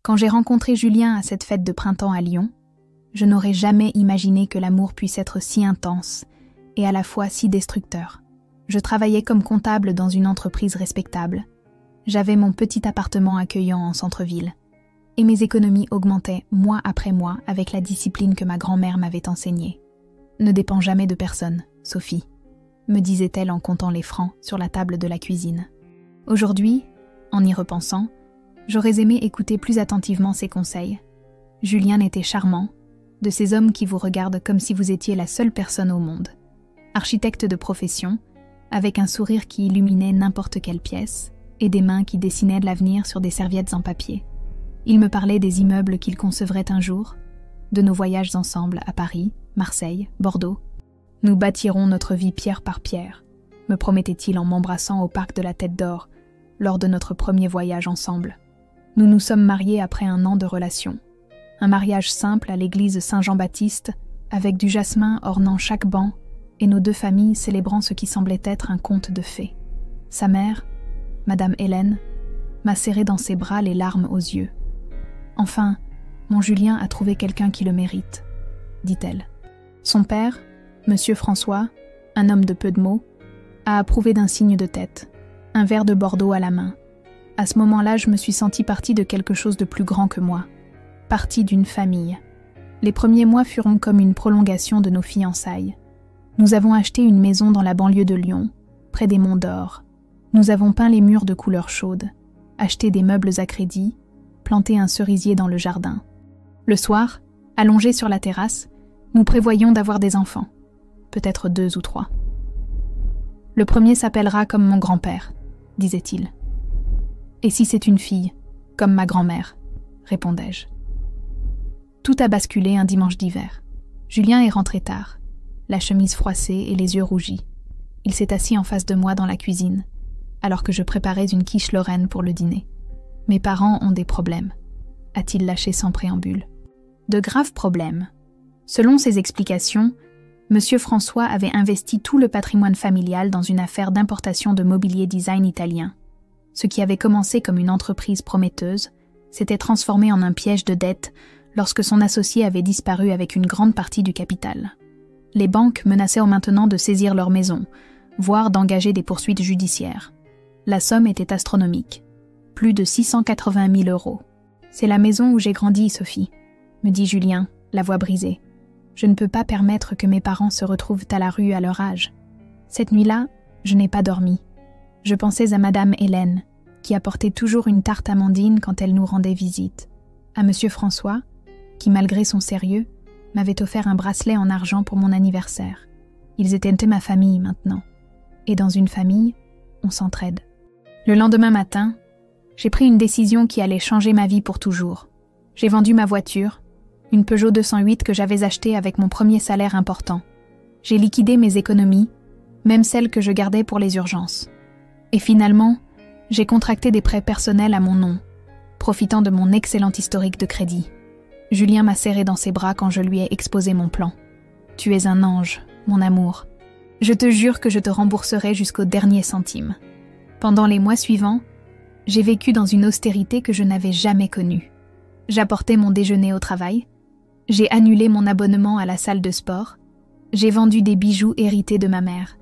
Quand j'ai rencontré Julien à cette fête de printemps à Lyon, je n'aurais jamais imaginé que l'amour puisse être si intense et à la fois si destructeur. Je travaillais comme comptable dans une entreprise respectable. J'avais mon petit appartement accueillant en centre-ville. Et mes économies augmentaient mois après mois avec la discipline que ma grand-mère m'avait enseignée. « Ne dépends jamais de personne, Sophie », me disait-elle en comptant les francs sur la table de la cuisine. Aujourd'hui, en y repensant, j'aurais aimé écouter plus attentivement ses conseils. Julien était charmant, de ces hommes qui vous regardent comme si vous étiez la seule personne au monde. Architecte de profession, avec un sourire qui illuminait n'importe quelle pièce, et des mains qui dessinaient de l'avenir sur des serviettes en papier. Il me parlait des immeubles qu'il concevrait un jour, de nos voyages ensemble à Paris, Marseille, Bordeaux. Nous bâtirons notre vie pierre par pierre, me promettait-il en m'embrassant au parc de la Tête d'Or, lors de notre premier voyage ensemble. Nous nous sommes mariés après 1 an de relation. Un mariage simple à l'église Saint-Jean-Baptiste, avec du jasmin ornant chaque banc, et nos 2 familles célébrant ce qui semblait être un conte de fées. Sa mère, Madame Hélène, m'a serré dans ses bras les larmes aux yeux. « Enfin, mon Julien a trouvé quelqu'un qui le mérite, » dit-elle. Son père, Monsieur François, un homme de peu de mots, a approuvé d'un signe de tête, un verre de Bordeaux à la main. À ce moment-là, je me suis sentie partie de quelque chose de plus grand que moi, partie d'une famille. Les premiers mois furent comme une prolongation de nos fiançailles. Nous avons acheté une maison dans la banlieue de Lyon, près des Monts d'Or. Nous avons peint les murs de couleur chaude, acheté des meubles à crédit, planté un cerisier dans le jardin. Le soir, allongés sur la terrasse, nous prévoyons d'avoir des enfants, peut-être 2 ou 3. Le premier s'appellera comme mon grand-père, disait-il. Et si c'est une fille, comme ma grand-mère, répondais-je. Tout a basculé un dimanche d'hiver. Julien est rentré tard, la chemise froissée et les yeux rougis. Il s'est assis en face de moi dans la cuisine, alors que je préparais une quiche lorraine pour le dîner. Mes parents ont des problèmes, a-t-il lâché sans préambule. De graves problèmes. Selon ses explications, Monsieur François avait investi tout le patrimoine familial dans une affaire d'importation de mobilier design italien. Ce qui avait commencé comme une entreprise prometteuse s'était transformé en un piège de dette lorsque son associé avait disparu avec une grande partie du capital. Les banques menaçaient maintenant de saisir leur maison, voire d'engager des poursuites judiciaires. La somme était astronomique. Plus de 680 000 €. « C'est la maison où j'ai grandi, Sophie, » me dit Julien, la voix brisée. « Je ne peux pas permettre que mes parents se retrouvent à la rue à leur âge. Cette nuit-là, je n'ai pas dormi. Je pensais à Madame Hélène, qui apportait toujours une tarte amandine quand elle nous rendait visite, à Monsieur François, qui, malgré son sérieux, m'avait offert un bracelet en argent pour mon anniversaire. Ils étaient ma famille maintenant. Et dans une famille, on s'entraide. Le lendemain matin, j'ai pris une décision qui allait changer ma vie pour toujours. J'ai vendu ma voiture, une Peugeot 208 que j'avais achetée avec mon premier salaire important. J'ai liquidé mes économies, même celles que je gardais pour les urgences. Et finalement, j'ai contracté des prêts personnels à mon nom, profitant de mon excellent historique de crédit. Julien m'a serré dans ses bras quand je lui ai exposé mon plan. « Tu es un ange, mon amour. Je te jure que je te rembourserai jusqu'au dernier centime. » Pendant les mois suivants, j'ai vécu dans une austérité que je n'avais jamais connue. J'apportais mon déjeuner au travail, j'ai annulé mon abonnement à la salle de sport, j'ai vendu des bijoux hérités de ma mère.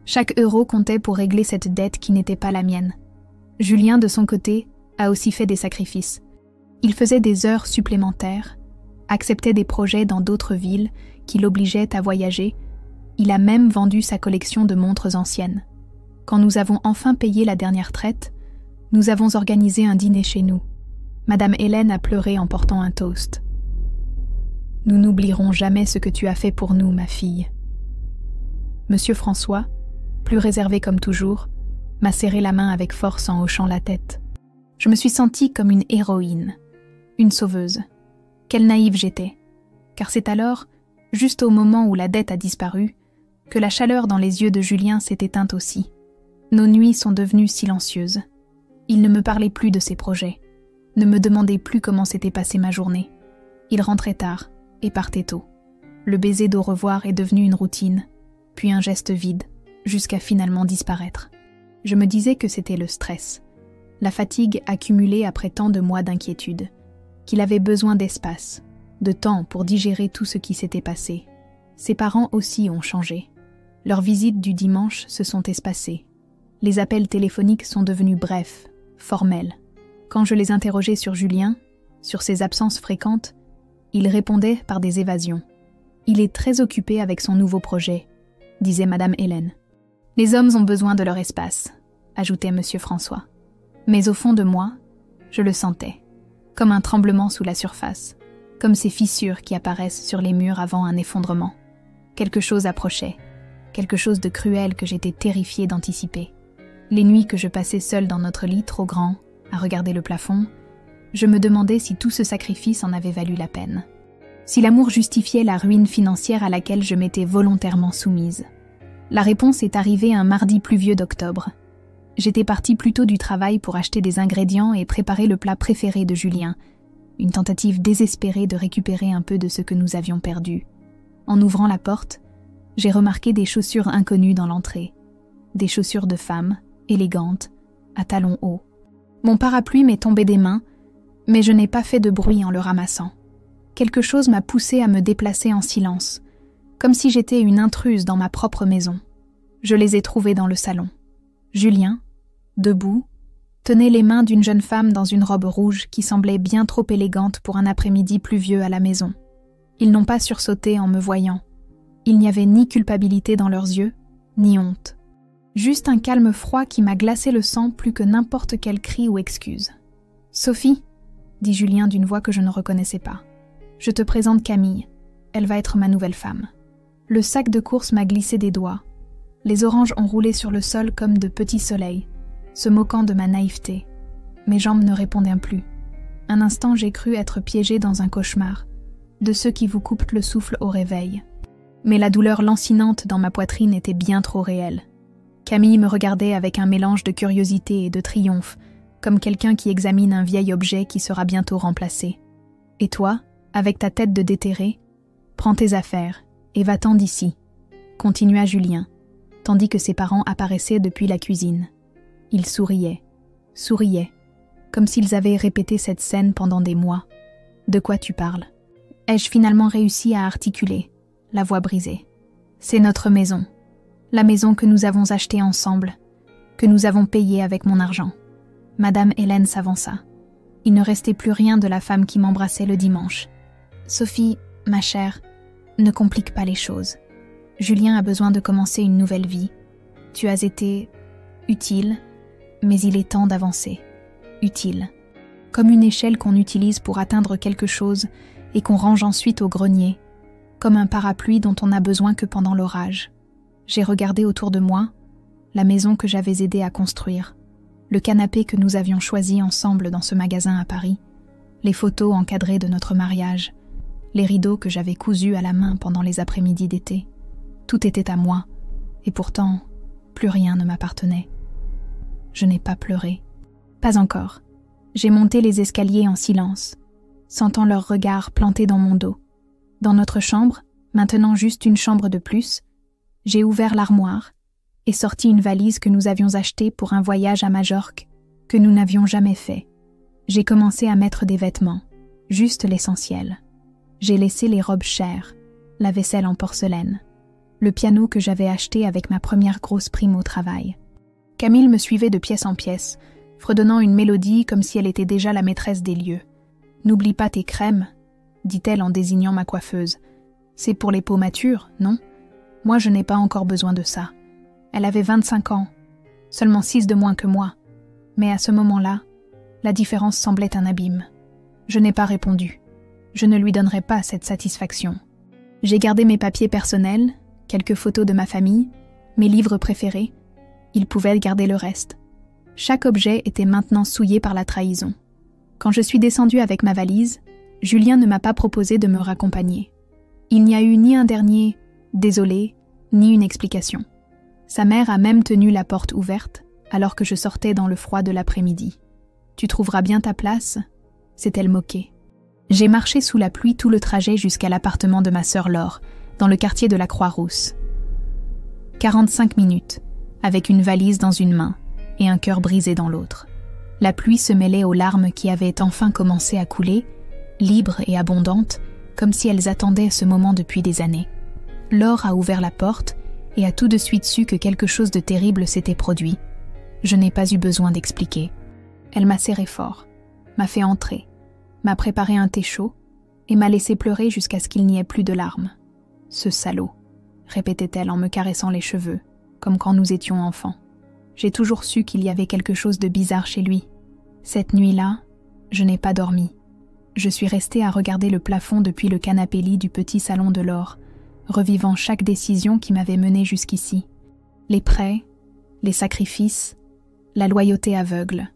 Chaque euro comptait pour régler cette dette qui n'était pas la mienne. Julien, de son côté, a aussi fait des sacrifices. Il faisait des heures supplémentaires, acceptait des projets dans d'autres villes qui l'obligeaient à voyager. Il a même vendu sa collection de montres anciennes. Quand nous avons enfin payé la dernière traite, nous avons organisé un dîner chez nous. Madame Hélène a pleuré en portant un toast. « Nous n'oublierons jamais ce que tu as fait pour nous, ma fille. » Monsieur François, plus réservé comme toujours, m'a serré la main avec force en hochant la tête. Je me suis sentie comme une héroïne, une sauveuse. Quelle naïve j'étais, car c'est alors, juste au moment où la dette a disparu, que la chaleur dans les yeux de Julien s'est éteinte aussi. Nos nuits sont devenues silencieuses. Il ne me parlait plus de ses projets, ne me demandait plus comment s'était passée ma journée. Il rentrait tard et partait tôt. Le baiser d'au revoir est devenu une routine, puis un geste vide, jusqu'à finalement disparaître. Je me disais que c'était le stress, la fatigue accumulée après tant de mois d'inquiétude. qu'il avait besoin d'espace, de temps pour digérer tout ce qui s'était passé. Ses parents aussi ont changé. Leurs visites du dimanche se sont espacées. Les appels téléphoniques sont devenus brefs, formels. Quand je les interrogeais sur Julien, sur ses absences fréquentes, il répondait par des évasions. « Il est très occupé avec son nouveau projet », disait Madame Hélène. « Les hommes ont besoin de leur espace », ajoutait Monsieur François. Mais au fond de moi, je le sentais, comme un tremblement sous la surface, comme ces fissures qui apparaissent sur les murs avant un effondrement. Quelque chose approchait, quelque chose de cruel que j'étais terrifiée d'anticiper. Les nuits que je passais seule dans notre lit trop grand, à regarder le plafond, je me demandais si tout ce sacrifice en avait valu la peine. Si l'amour justifiait la ruine financière à laquelle je m'étais volontairement soumise. La réponse est arrivée un mardi pluvieux d'octobre. J'étais partie plus tôt du travail pour acheter des ingrédients et préparer le plat préféré de Julien, une tentative désespérée de récupérer un peu de ce que nous avions perdu. En ouvrant la porte, j'ai remarqué des chaussures inconnues dans l'entrée. Des chaussures de femme, élégantes, à talons hauts. Mon parapluie m'est tombé des mains, mais je n'ai pas fait de bruit en le ramassant. Quelque chose m'a poussée à me déplacer en silence, comme si j'étais une intruse dans ma propre maison. Je les ai trouvés dans le salon. Julien, debout, tenait les mains d'une jeune femme dans une robe rouge qui semblait bien trop élégante pour un après-midi pluvieux à la maison. Ils n'ont pas sursauté en me voyant. Il n'y avait ni culpabilité dans leurs yeux, ni honte. Juste un calme froid qui m'a glacé le sang plus que n'importe quel cri ou excuse. « Sophie » dit Julien d'une voix que je ne reconnaissais pas. « Je te présente Camille. Elle va être ma nouvelle femme. » Le sac de course m'a glissé des doigts. Les oranges ont roulé sur le sol comme de petits soleils, se moquant de ma naïveté. Mes jambes ne répondaient plus. Un instant, j'ai cru être piégée dans un cauchemar, de ceux qui vous coupent le souffle au réveil. Mais la douleur lancinante dans ma poitrine était bien trop réelle. Camille me regardait avec un mélange de curiosité et de triomphe, comme quelqu'un qui examine un vieil objet qui sera bientôt remplacé. « Et toi, avec ta tête de déterré, prends tes affaires et va-t'en d'ici », continua Julien, tandis que ses parents apparaissaient depuis la cuisine. Ils souriaient, comme s'ils avaient répété cette scène pendant des mois. « De quoi tu parles ?» Ai-je finalement réussi à articuler, la voix brisée. « C'est notre maison. La maison que nous avons achetée ensemble, que nous avons payée avec mon argent. » Madame Hélène s'avança. Il ne restait plus rien de la femme qui m'embrassait le dimanche. « Sophie, ma chère, ne complique pas les choses. Julien a besoin de commencer une nouvelle vie. Tu as été utile, mais il est temps d'avancer. Utile. Comme une échelle qu'on utilise pour atteindre quelque chose et qu'on range ensuite au grenier, comme un parapluie dont on n'a besoin que pendant l'orage. J'ai regardé autour de moi, la maison que j'avais aidé à construire, le canapé que nous avions choisi ensemble dans ce magasin à Paris, les photos encadrées de notre mariage, les rideaux que j'avais cousus à la main pendant les après-midi d'été. Tout était à moi, et pourtant, plus rien ne m'appartenait. Je n'ai pas pleuré. Pas encore. J'ai monté les escaliers en silence, sentant leur regard planté dans mon dos. Dans notre chambre, maintenant juste une chambre de plus, j'ai ouvert l'armoire et sorti une valise que nous avions achetée pour un voyage à Majorque que nous n'avions jamais fait. J'ai commencé à mettre des vêtements, juste l'essentiel. J'ai laissé les robes chères, la vaisselle en porcelaine, le piano que j'avais acheté avec ma première grosse prime au travail. Camille me suivait de pièce en pièce, fredonnant une mélodie comme si elle était déjà la maîtresse des lieux. « N'oublie pas tes crèmes », dit-elle en désignant ma coiffeuse. « C'est pour les peaux matures, non ? Moi, je n'ai pas encore besoin de ça. » Elle avait 25 ans, seulement 6 de moins que moi. Mais à ce moment-là, la différence semblait un abîme. Je n'ai pas répondu. Je ne lui donnerai pas cette satisfaction. J'ai gardé mes papiers personnels, quelques photos de ma famille, mes livres préférés. Il pouvait garder le reste. Chaque objet était maintenant souillé par la trahison. Quand je suis descendue avec ma valise, Julien ne m'a pas proposé de me raccompagner. Il n'y a eu ni un dernier « désolé » ni une explication. Sa mère a même tenu la porte ouverte alors que je sortais dans le froid de l'après-midi. « Tu trouveras bien ta place ?» s'est-elle moquée. J'ai marché sous la pluie tout le trajet jusqu'à l'appartement de ma sœur Laure, dans le quartier de la Croix-Rousse. 45 minutes, avec une valise dans une main et un cœur brisé dans l'autre. La pluie se mêlait aux larmes qui avaient enfin commencé à couler libres et abondantes, comme si elles attendaient ce moment depuis des années. Laure a ouvert la porte et a tout de suite su que quelque chose de terrible s'était produit. Je n'ai pas eu besoin d'expliquer. Elle m'a serré fort, m'a fait entrer, m'a préparé un thé chaud et m'a laissé pleurer jusqu'à ce qu'il n'y ait plus de larmes. « Ce salaud », répétait-elle en me caressant les cheveux, comme quand nous étions enfants. J'ai toujours su qu'il y avait quelque chose de bizarre chez lui. Cette nuit-là, je n'ai pas dormi. Je suis restée à regarder le plafond depuis le canapé-lit du petit salon de Laure, revivant chaque décision qui m'avait menée jusqu'ici. Les prêts, les sacrifices, la loyauté aveugle.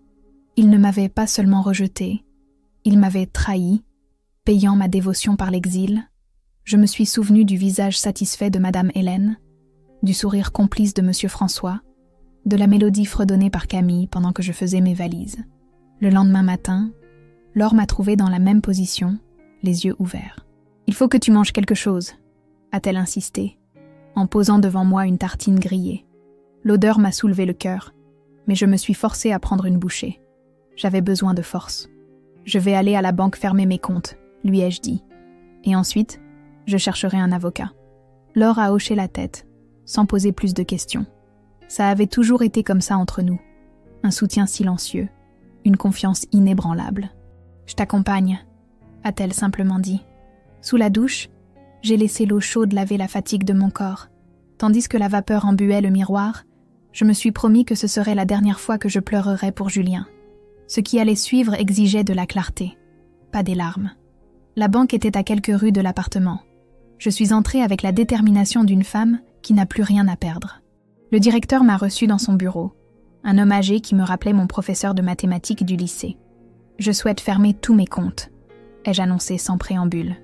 Il ne m'avait pas seulement rejetée, il m'avait trahi, payant ma dévotion par l'exil. Je me suis souvenue du visage satisfait de Madame Hélène, du sourire complice de Monsieur François, de la mélodie fredonnée par Camille pendant que je faisais mes valises. Le lendemain matin, Laure m'a trouvée dans la même position, les yeux ouverts. « Il faut que tu manges quelque chose », a-t-elle insisté, en posant devant moi une tartine grillée. L'odeur m'a soulevé le cœur, mais je me suis forcée à prendre une bouchée. J'avais besoin de force. « Je vais aller à la banque fermer mes comptes », lui ai-je dit. « Et ensuite, je chercherai un avocat. » Laure a hoché la tête, sans poser plus de questions. Ça avait toujours été comme ça entre nous. Un soutien silencieux, une confiance inébranlable. « Je t'accompagne », a-t-elle simplement dit. Sous la douche, j'ai laissé l'eau chaude laver la fatigue de mon corps. Tandis que la vapeur embuait le miroir, je me suis promis que ce serait la dernière fois que je pleurerais pour Julien. Ce qui allait suivre exigeait de la clarté, pas des larmes. La banque était à quelques rues de l'appartement. Je suis entrée avec la détermination d'une femme qui n'a plus rien à perdre. Le directeur m'a reçue dans son bureau, un homme âgé qui me rappelait mon professeur de mathématiques du lycée. « Je souhaite fermer tous mes comptes », ai-je annoncé sans préambule.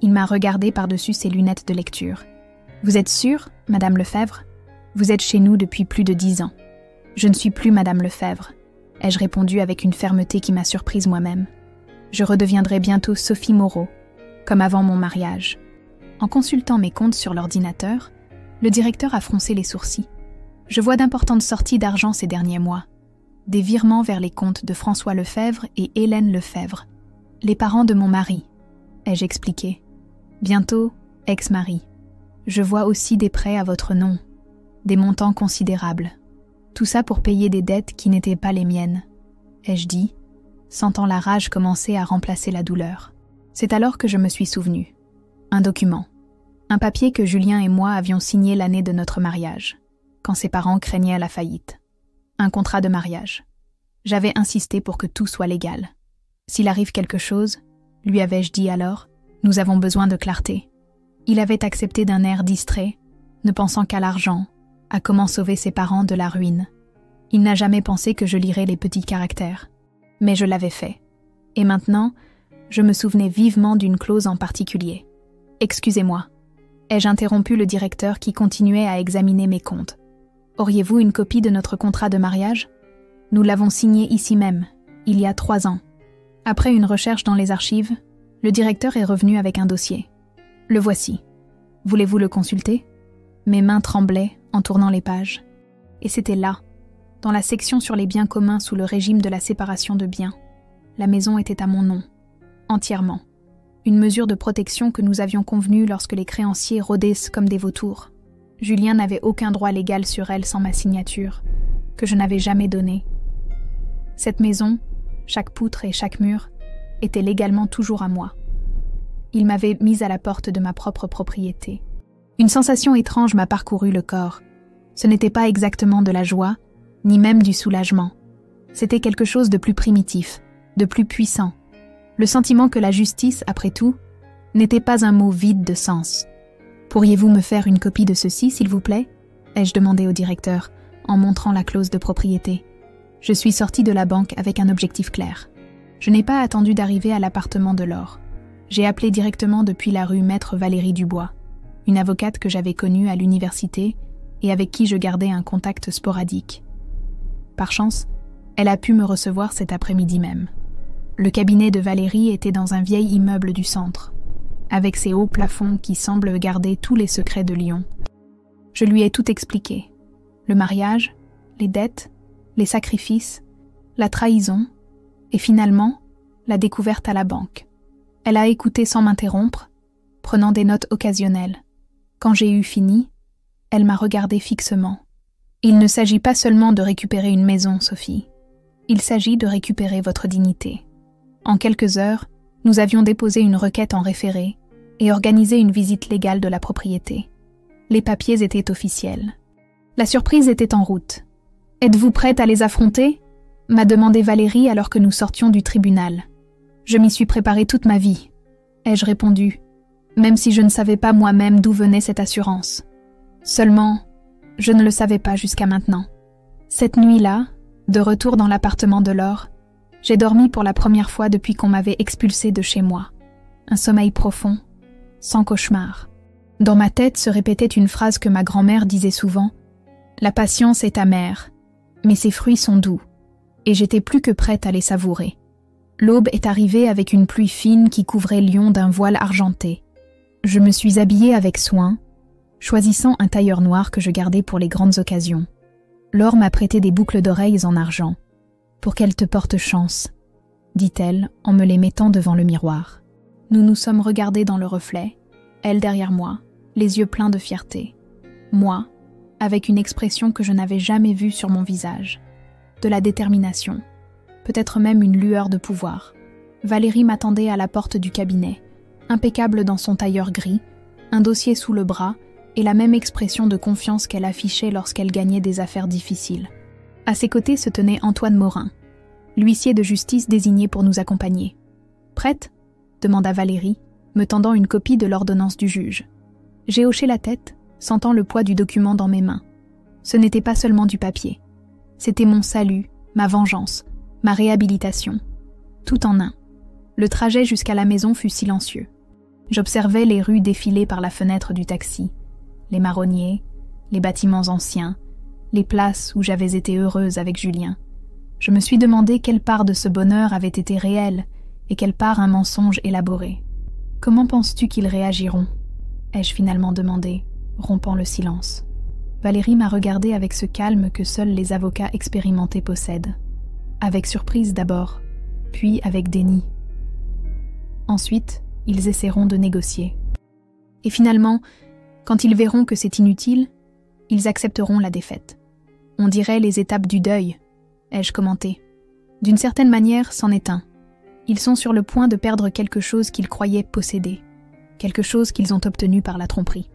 Il m'a regardé par-dessus ses lunettes de lecture. « Vous êtes sûre, Madame Lefebvre ? Vous êtes chez nous depuis plus de 10 ans. »« Je ne suis plus Madame Lefebvre », ai-je répondu avec une fermeté qui m'a surprise moi-même. « Je redeviendrai bientôt Sophie Moreau, comme avant mon mariage. » En consultant mes comptes sur l'ordinateur, le directeur a froncé les sourcils. « Je vois d'importantes sorties d'argent ces derniers mois. Des virements vers les comptes de François Lefebvre et Hélène Lefebvre, les parents de mon mari, ai-je expliqué. Bientôt, ex-mari. Je vois aussi des prêts à votre nom, des montants considérables. Tout ça pour payer des dettes qui n'étaient pas les miennes, ai-je dit, sentant la rage commencer à remplacer la douleur. C'est alors que je me suis souvenue. Un document. Un papier que Julien et moi avions signé l'année de notre mariage, quand ses parents craignaient la faillite. Un contrat de mariage. J'avais insisté pour que tout soit légal. S'il arrive quelque chose, lui avais-je dit alors, nous avons besoin de clarté. Il avait accepté d'un air distrait, ne pensant qu'à l'argent, à comment sauver ses parents de la ruine. Il n'a jamais pensé que je lirais les petits caractères. Mais je l'avais fait. Et maintenant, je me souvenais vivement d'une clause en particulier. « Excusez-moi », ai-je interrompu le directeur qui continuait à examiner mes comptes. « Auriez-vous une copie de notre contrat de mariage ? Nous l'avons signé ici même, il y a 3 ans. » Après une recherche dans les archives, le directeur est revenu avec un dossier. « Le voici. Voulez-vous le consulter ?» Mes mains tremblaient en tournant les pages. Et c'était là, dans la section sur les biens communs sous le régime de la séparation de biens. La maison était à mon nom, entièrement. Une mesure de protection que nous avions convenue lorsque les créanciers rôdaient comme des vautours. Julien n'avait aucun droit légal sur elle sans ma signature, que je n'avais jamais donnée. Cette maison, chaque poutre et chaque mur, était légalement toujours à moi. Il m'avait mise à la porte de ma propre propriété. Une sensation étrange m'a parcouru le corps. Ce n'était pas exactement de la joie, ni même du soulagement. C'était quelque chose de plus primitif, de plus puissant. Le sentiment que la justice, après tout, n'était pas un mot vide de sens. « Pourriez-vous me faire une copie de ceci, s'il vous plaît ?» ai-je demandé au directeur, en montrant la clause de propriété. Je suis sortie de la banque avec un objectif clair. Je n'ai pas attendu d'arriver à l'appartement de Laure. J'ai appelé directement depuis la rue Maître Valérie Dubois, une avocate que j'avais connue à l'université et avec qui je gardais un contact sporadique. Par chance, elle a pu me recevoir cet après-midi même. Le cabinet de Valérie était dans un vieil immeuble du centre, avec ses hauts plafonds qui semblent garder tous les secrets de Lyon. Je lui ai tout expliqué. Le mariage, les dettes, les sacrifices, la trahison et finalement la découverte à la banque. Elle a écouté sans m'interrompre, prenant des notes occasionnelles. Quand j'ai eu fini, elle m'a regardé fixement. Il ne s'agit pas seulement de récupérer une maison, Sophie. Il s'agit de récupérer votre dignité. En quelques heures, nous avions déposé une requête en référé et organisé une visite légale de la propriété. Les papiers étaient officiels. La surprise était en route. « Êtes-vous prête à les affronter ?» m'a demandé Valérie alors que nous sortions du tribunal. « Je m'y suis préparée toute ma vie », ai-je répondu, même si je ne savais pas moi-même d'où venait cette assurance. Seulement, je ne le savais pas jusqu'à maintenant. Cette nuit-là, de retour dans l'appartement de Laure, j'ai dormi pour la première fois depuis qu'on m'avait expulsée de chez moi. Un sommeil profond, sans cauchemar. Dans ma tête se répétait une phrase que ma grand-mère disait souvent. « La patience est amère, mais ses fruits sont doux. » Et j'étais plus que prête à les savourer. L'aube est arrivée avec une pluie fine qui couvrait Lyon d'un voile argenté. Je me suis habillée avec soin, choisissant un tailleur noir que je gardais pour les grandes occasions. Laure m'a prêté des boucles d'oreilles en argent. « Pour qu'elle te porte chance », dit-elle en me les mettant devant le miroir. Nous nous sommes regardés dans le reflet, elle derrière moi, les yeux pleins de fierté. Moi, avec une expression que je n'avais jamais vue sur mon visage. De la détermination, peut-être même une lueur de pouvoir. Valérie m'attendait à la porte du cabinet, impeccable dans son tailleur gris, un dossier sous le bras et la même expression de confiance qu'elle affichait lorsqu'elle gagnait des affaires difficiles. À ses côtés se tenait Antoine Morin, l'huissier de justice désigné pour nous accompagner. « Prête ?» demanda Valérie, me tendant une copie de l'ordonnance du juge. J'ai hoché la tête, sentant le poids du document dans mes mains. Ce n'était pas seulement du papier. C'était mon salut, ma vengeance, ma réhabilitation. Tout en un. Le trajet jusqu'à la maison fut silencieux. J'observais les rues défiler par la fenêtre du taxi, les marronniers, les bâtiments anciens, les places où j'avais été heureuse avec Julien. Je me suis demandé quelle part de ce bonheur avait été réelle et quelle part un mensonge élaboré. « Comment penses-tu qu'ils réagiront ?» ai-je finalement demandé, rompant le silence. Valérie m'a regardé avec ce calme que seuls les avocats expérimentés possèdent. Avec surprise d'abord, puis avec déni. Ensuite, ils essaieront de négocier. Et finalement, quand ils verront que c'est inutile, ils accepteront la défaite. On dirait les étapes du deuil, ai-je commenté. D'une certaine manière, c'en est un. Ils sont sur le point de perdre quelque chose qu'ils croyaient posséder, quelque chose qu'ils ont obtenu par la tromperie.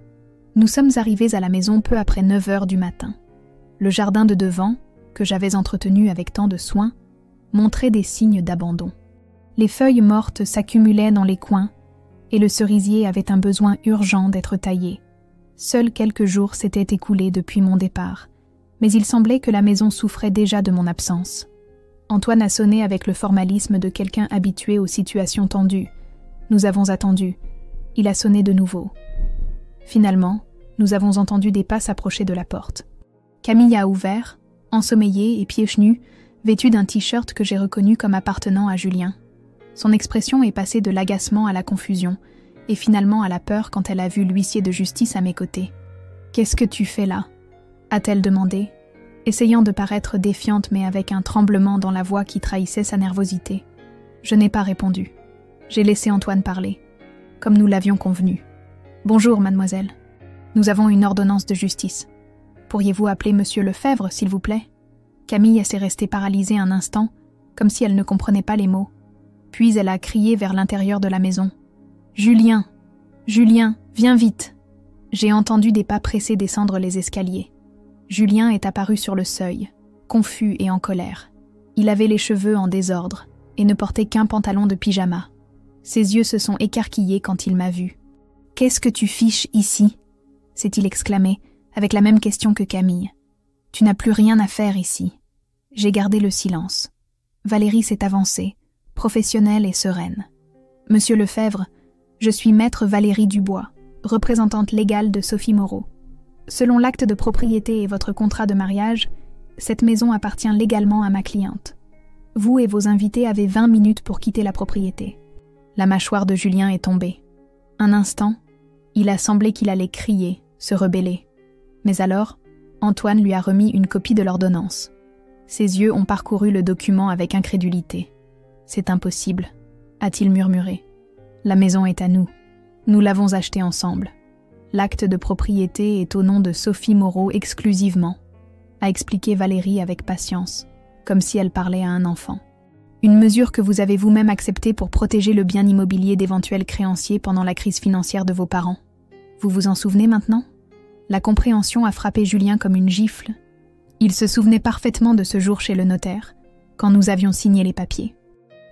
Nous sommes arrivés à la maison peu après 9 heures du matin. Le jardin de devant, que j'avais entretenu avec tant de soin, montrait des signes d'abandon. Les feuilles mortes s'accumulaient dans les coins et le cerisier avait un besoin urgent d'être taillé. Seuls quelques jours s'étaient écoulés depuis mon départ, mais il semblait que la maison souffrait déjà de mon absence. Antoine a sonné avec le formalisme de quelqu'un habitué aux situations tendues. Nous avons attendu. Il a sonné de nouveau. Finalement, nous avons entendu des pas s'approcher de la porte. Camille a ouvert, ensommeillée et pieds nus, vêtue d'un t-shirt que j'ai reconnu comme appartenant à Julien. Son expression est passée de l'agacement à la confusion, et finalement à la peur quand elle a vu l'huissier de justice à mes côtés. « Qu'est-ce que tu fais là ?» a-t-elle demandé, essayant de paraître défiante mais avec un tremblement dans la voix qui trahissait sa nervosité. Je n'ai pas répondu. J'ai laissé Antoine parler, comme nous l'avions convenu. « Bonjour, mademoiselle. Nous avons une ordonnance de justice. Pourriez-vous appeler monsieur Lefebvre, s'il vous plaît ?» Camille s'est restée paralysée un instant, comme si elle ne comprenait pas les mots. Puis elle a crié vers l'intérieur de la maison. « Julien! Julien, viens vite !» J'ai entendu des pas pressés descendre les escaliers. Julien est apparu sur le seuil, confus et en colère. Il avait les cheveux en désordre et ne portait qu'un pantalon de pyjama. Ses yeux se sont écarquillés quand il m'a vu. « Qu'est-ce que tu fiches ici ?» s'est-il exclamé, avec la même question que Camille. « Tu n'as plus rien à faire ici. » J'ai gardé le silence. Valérie s'est avancée, professionnelle et sereine. « Monsieur Lefebvre, je suis maître Valérie Dubois, représentante légale de Sophie Moreau. Selon l'acte de propriété et votre contrat de mariage, cette maison appartient légalement à ma cliente. Vous et vos invités avez 20 minutes pour quitter la propriété. » La mâchoire de Julien est tombée. Un instant, il a semblé qu'il allait crier, se rebeller. Mais alors, Antoine lui a remis une copie de l'ordonnance. Ses yeux ont parcouru le document avec incrédulité. « C'est impossible », a-t-il murmuré. La maison est à nous. Nous l'avons achetée ensemble. L'acte de propriété est au nom de Sophie Moreau exclusivement, a expliqué Valérie avec patience, comme si elle parlait à un enfant. Une mesure que vous avez vous-même acceptée pour protéger le bien immobilier d'éventuels créanciers pendant la crise financière de vos parents. Vous vous en souvenez maintenant ? La compréhension a frappé Julien comme une gifle. Il se souvenait parfaitement de ce jour chez le notaire, quand nous avions signé les papiers.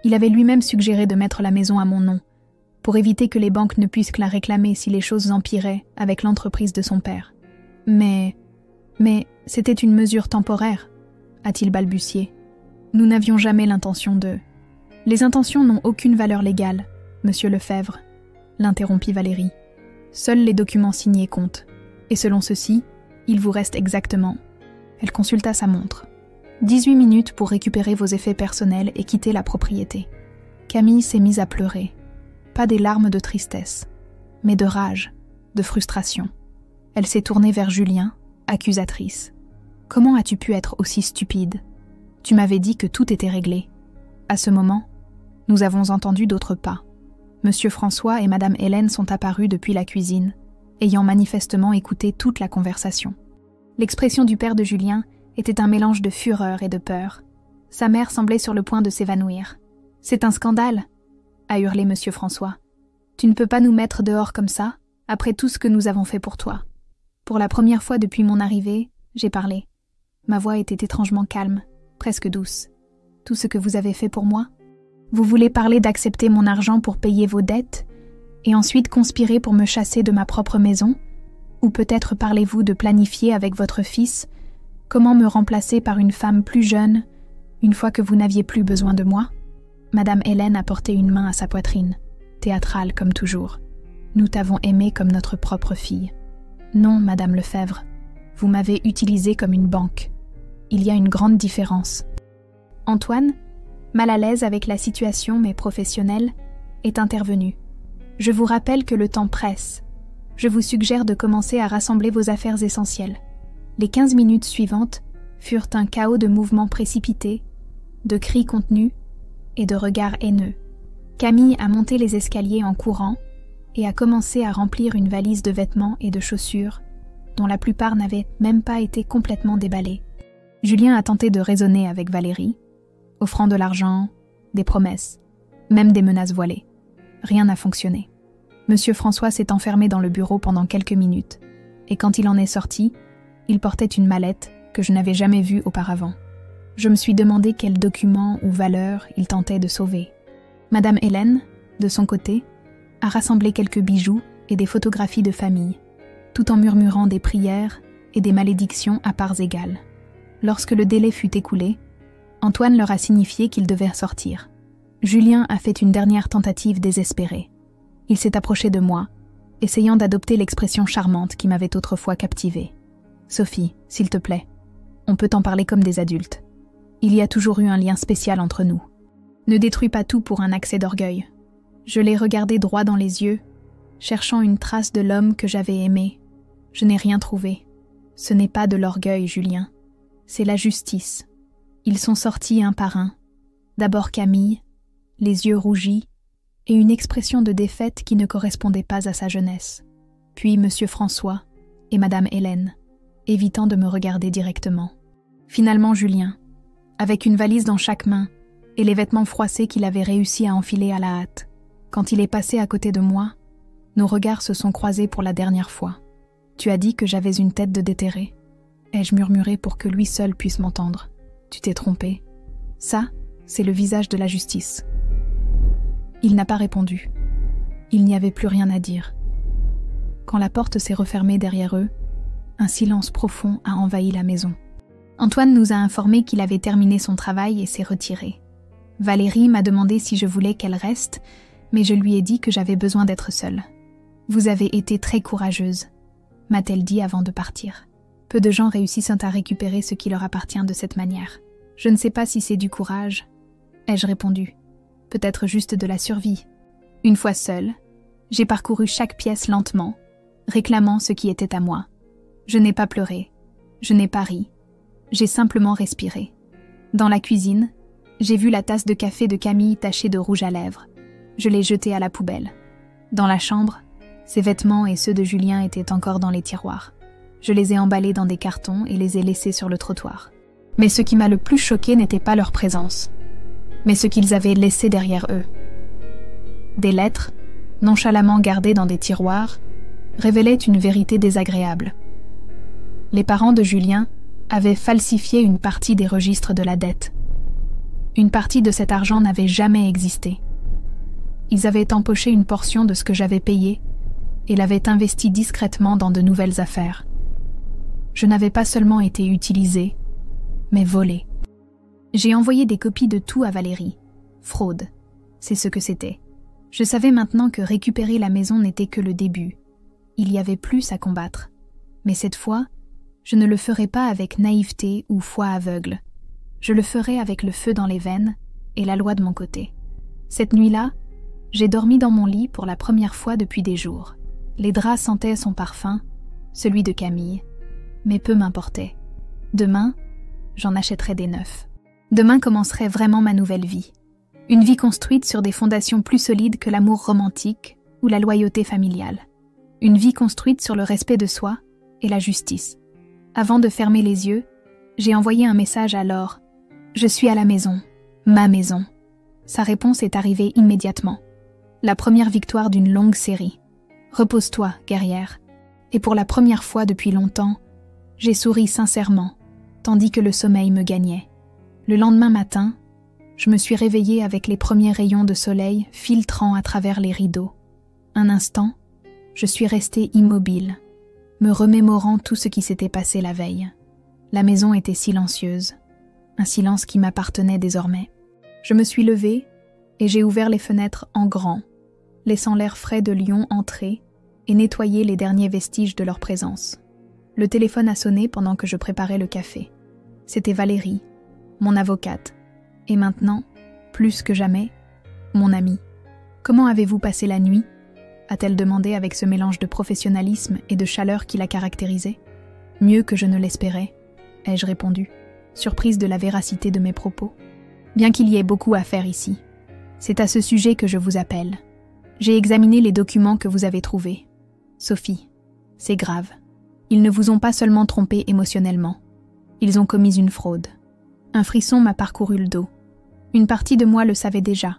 Il avait lui-même suggéré de mettre la maison à mon nom, pour éviter que les banques ne puissent la réclamer si les choses empiraient avec l'entreprise de son père. Mais c'était une mesure temporaire, a-t-il balbutié. Nous n'avions jamais l'intention de... Les intentions n'ont aucune valeur légale, monsieur Lefebvre, l'interrompit Valérie. Seuls les documents signés comptent. Et selon ceci, il vous reste exactement... Elle consulta sa montre. 18 minutes pour récupérer vos effets personnels et quitter la propriété. Camille s'est mise à pleurer. Pas des larmes de tristesse, mais de rage, de frustration. Elle s'est tournée vers Julien, accusatrice. « Comment as-tu pu être aussi stupide ? Tu m'avais dit que tout était réglé. » À ce moment, nous avons entendu d'autres pas. Monsieur François et Madame Hélène sont apparus depuis la cuisine, ayant manifestement écouté toute la conversation. L'expression du père de Julien était un mélange de fureur et de peur. Sa mère semblait sur le point de s'évanouir. « C'est un scandale !» a hurlé Monsieur François. « Tu ne peux pas nous mettre dehors comme ça, après tout ce que nous avons fait pour toi. » Pour la première fois depuis mon arrivée, j'ai parlé. Ma voix était étrangement calme, presque douce. « Tout ce que vous avez fait pour moi ? Vous voulez parler d'accepter mon argent pour payer vos dettes, et ensuite conspirer pour me chasser de ma propre maison ? Ou peut-être parlez-vous de planifier avec votre fils comment me remplacer par une femme plus jeune, une fois que vous n'aviez plus besoin de moi ? » Madame Hélène a porté une main à sa poitrine, théâtrale comme toujours. « Nous t'avons aimée comme notre propre fille. » « Non, Madame Lefebvre, vous m'avez utilisée comme une banque. Il y a une grande différence. » Antoine, mal à l'aise avec la situation mais professionnel, est intervenu. « Je vous rappelle que le temps presse. Je vous suggère de commencer à rassembler vos affaires essentielles. » Les 15 minutes suivantes furent un chaos de mouvements précipités, de cris contenus et de regards haineux. Camille a monté les escaliers en courant et a commencé à remplir une valise de vêtements et de chaussures, dont la plupart n'avaient même pas été complètement déballés. Julien a tenté de raisonner avec Valérie, offrant de l'argent, des promesses, même des menaces voilées. Rien n'a fonctionné. Monsieur François s'est enfermé dans le bureau pendant quelques minutes, et quand il en est sorti, il portait une mallette que je n'avais jamais vue auparavant. Je me suis demandé quels documents ou valeurs il tentait de sauver. Madame Hélène, de son côté, a rassemblé quelques bijoux et des photographies de famille, tout en murmurant des prières et des malédictions à parts égales. Lorsque le délai fut écoulé, Antoine leur a signifié qu'ils devaient sortir. Julien a fait une dernière tentative désespérée. Il s'est approché de moi, essayant d'adopter l'expression charmante qui m'avait autrefois captivée. « Sophie, s'il te plaît, on peut en parler comme des adultes. Il y a toujours eu un lien spécial entre nous. Ne détruis pas tout pour un accès d'orgueil. » Je l'ai regardé droit dans les yeux, cherchant une trace de l'homme que j'avais aimé. Je n'ai rien trouvé. Ce n'est pas de l'orgueil, Julien. C'est la justice. Ils sont sortis un par un. D'abord Camille, les yeux rougis, et une expression de défaite qui ne correspondait pas à sa jeunesse. Puis Monsieur François et Madame Hélène, évitant de me regarder directement. Finalement Julien, avec une valise dans chaque main et les vêtements froissés qu'il avait réussi à enfiler à la hâte. Quand il est passé à côté de moi, nos regards se sont croisés pour la dernière fois. « Tu as dit que j'avais une tête de déterré. » ai-je murmuré pour que lui seul puisse m'entendre. « Tu t'es trompé. Ça, c'est le visage de la justice. » Il n'a pas répondu. Il n'y avait plus rien à dire. Quand la porte s'est refermée derrière eux, un silence profond a envahi la maison. Antoine nous a informé qu'il avait terminé son travail et s'est retiré. Valérie m'a demandé si je voulais qu'elle reste, mais je lui ai dit que j'avais besoin d'être seule. « Vous avez été très courageuse », m'a-t-elle dit avant de partir. Peu de gens réussissent à récupérer ce qui leur appartient de cette manière. Je ne sais pas si c'est du courage, ai-je répondu. Peut-être juste de la survie. Une fois seule, j'ai parcouru chaque pièce lentement, réclamant ce qui était à moi. Je n'ai pas pleuré, je n'ai pas ri, j'ai simplement respiré. Dans la cuisine, j'ai vu la tasse de café de Camille tachée de rouge à lèvres. Je l'ai jeté à la poubelle. Dans la chambre, ses vêtements et ceux de Julien étaient encore dans les tiroirs. Je les ai emballés dans des cartons et les ai laissés sur le trottoir. Mais ce qui m'a le plus choqué n'était pas leur présence, mais ce qu'ils avaient laissé derrière eux. Des lettres, nonchalamment gardées dans des tiroirs, révélaient une vérité désagréable. Les parents de Julien avaient falsifié une partie des registres de la dette. Une partie de cet argent n'avait jamais existé. Ils avaient empoché une portion de ce que j'avais payé et l'avaient investi discrètement dans de nouvelles affaires. Je n'avais pas seulement été utilisée, mais volée. J'ai envoyé des copies de tout à Valérie. Fraude, c'est ce que c'était. Je savais maintenant que récupérer la maison n'était que le début. Il y avait plus à combattre. Mais cette fois, je ne le ferai pas avec naïveté ou foi aveugle. Je le ferai avec le feu dans les veines et la loi de mon côté. Cette nuit-là, j'ai dormi dans mon lit pour la première fois depuis des jours. Les draps sentaient son parfum, celui de Camille, mais peu m'importait. Demain, j'en achèterai des neufs. Demain commencerait vraiment ma nouvelle vie. Une vie construite sur des fondations plus solides que l'amour romantique ou la loyauté familiale. Une vie construite sur le respect de soi et la justice. Avant de fermer les yeux, j'ai envoyé un message à Laure. « Je suis à la maison, ma maison. » Sa réponse est arrivée immédiatement. La première victoire d'une longue série. « Repose-toi, guerrière. » Et pour la première fois depuis longtemps, j'ai souri sincèrement, tandis que le sommeil me gagnait. Le lendemain matin, je me suis réveillée avec les premiers rayons de soleil filtrant à travers les rideaux. Un instant, je suis restée immobile, me remémorant tout ce qui s'était passé la veille. La maison était silencieuse, un silence qui m'appartenait désormais. Je me suis levée et j'ai ouvert les fenêtres en grand, laissant l'air frais de Lyon entrer et nettoyer les derniers vestiges de leur présence. Le téléphone a sonné pendant que je préparais le café. C'était Valérie, mon avocate, et maintenant, plus que jamais, mon amie. « Comment avez-vous passé la nuit ?» a-t-elle demandé avec ce mélange de professionnalisme et de chaleur qui la caractérisait. « Mieux que je ne l'espérais », ai-je répondu, surprise de la véracité de mes propos. « Bien qu'il y ait beaucoup à faire ici. C'est à ce sujet que je vous appelle. J'ai examiné les documents que vous avez trouvés. Sophie, c'est grave. Ils ne vous ont pas seulement trompé émotionnellement. Ils ont commis une fraude. » Un frisson m'a parcouru le dos. Une partie de moi le savait déjà,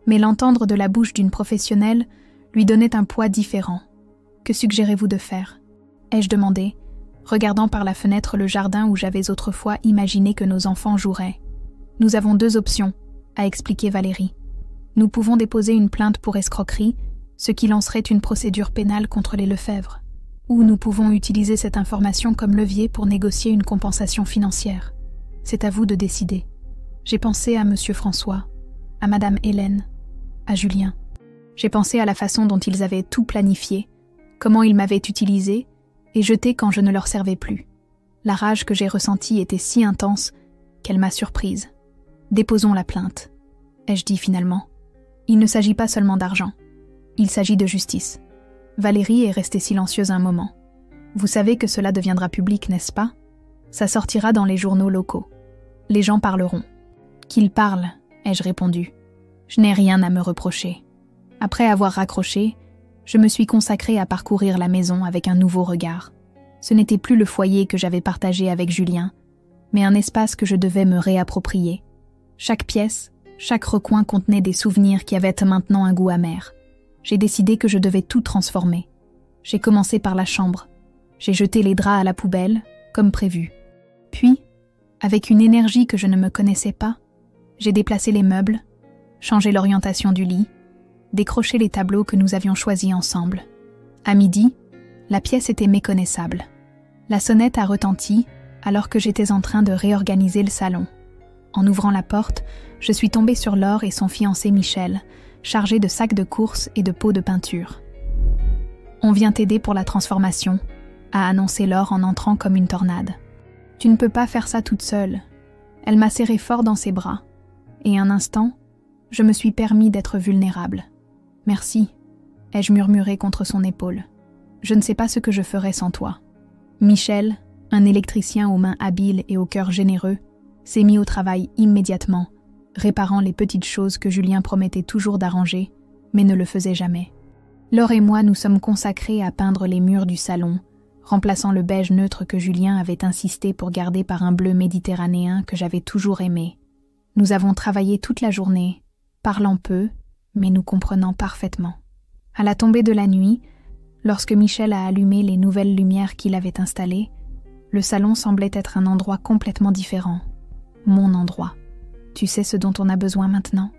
mais l'entendre de la bouche d'une professionnelle lui donnait un poids différent. « Que suggérez-vous de faire ?» ai-je demandé, regardant par la fenêtre le jardin où j'avais autrefois imaginé que nos enfants joueraient. « Nous avons 2 options, a expliqué Valérie. Nous pouvons déposer une plainte pour escroquerie, ce qui lancerait une procédure pénale contre les Lefebvre. Ou nous pouvons utiliser cette information comme levier pour négocier une compensation financière. C'est à vous de décider. J'ai pensé à Monsieur François, à Madame Hélène, à Julien. J'ai pensé à la façon dont ils avaient tout planifié, comment ils m'avaient utilisé et jeté quand je ne leur servais plus. La rage que j'ai ressentie était si intense qu'elle m'a surprise. Déposons la plainte, ai-je dit finalement. Il ne s'agit pas seulement d'argent. Il s'agit de justice. Valérie est restée silencieuse un moment. Vous savez que cela deviendra public, n'est-ce pas? Ça sortira dans les journaux locaux. Les gens parleront. Qu'ils parlent, ai-je répondu. Je n'ai rien à me reprocher. Après avoir raccroché, je me suis consacrée à parcourir la maison avec un nouveau regard. Ce n'était plus le foyer que j'avais partagé avec Julien, mais un espace que je devais me réapproprier. Chaque pièce, chaque recoin contenait des souvenirs qui avaient maintenant un goût amer. J'ai décidé que je devais tout transformer. J'ai commencé par la chambre. J'ai jeté les draps à la poubelle, comme prévu. Puis, avec une énergie que je ne me connaissais pas, j'ai déplacé les meubles, changé l'orientation du lit, décroché les tableaux que nous avions choisis ensemble. À midi, la pièce était méconnaissable. La sonnette a retenti alors que j'étais en train de réorganiser le salon. En ouvrant la porte, je suis tombée sur Laure et son fiancé Michel, chargés de sacs de course et de pots de peinture. « On vient t'aider pour la transformation », a annoncé Laure en entrant comme une tornade. « Tu ne peux pas faire ça toute seule. » Elle m'a serré fort dans ses bras. Et un instant, je me suis permis d'être vulnérable. « Merci », ai-je murmuré contre son épaule. « Je ne sais pas ce que je ferais sans toi. » Michel, un électricien aux mains habiles et au cœur généreux, s'est mis au travail immédiatement, réparant les petites choses que Julien promettait toujours d'arranger, mais ne le faisait jamais. Laure et moi nous sommes consacrés à peindre les murs du salon, remplaçant le beige neutre que Julien avait insisté pour garder par un bleu méditerranéen que j'avais toujours aimé. Nous avons travaillé toute la journée, parlant peu, mais nous comprenant parfaitement. À la tombée de la nuit, lorsque Michel a allumé les nouvelles lumières qu'il avait installées, le salon semblait être un endroit complètement différent. Mon endroit. « Tu sais ce dont on a besoin maintenant ?»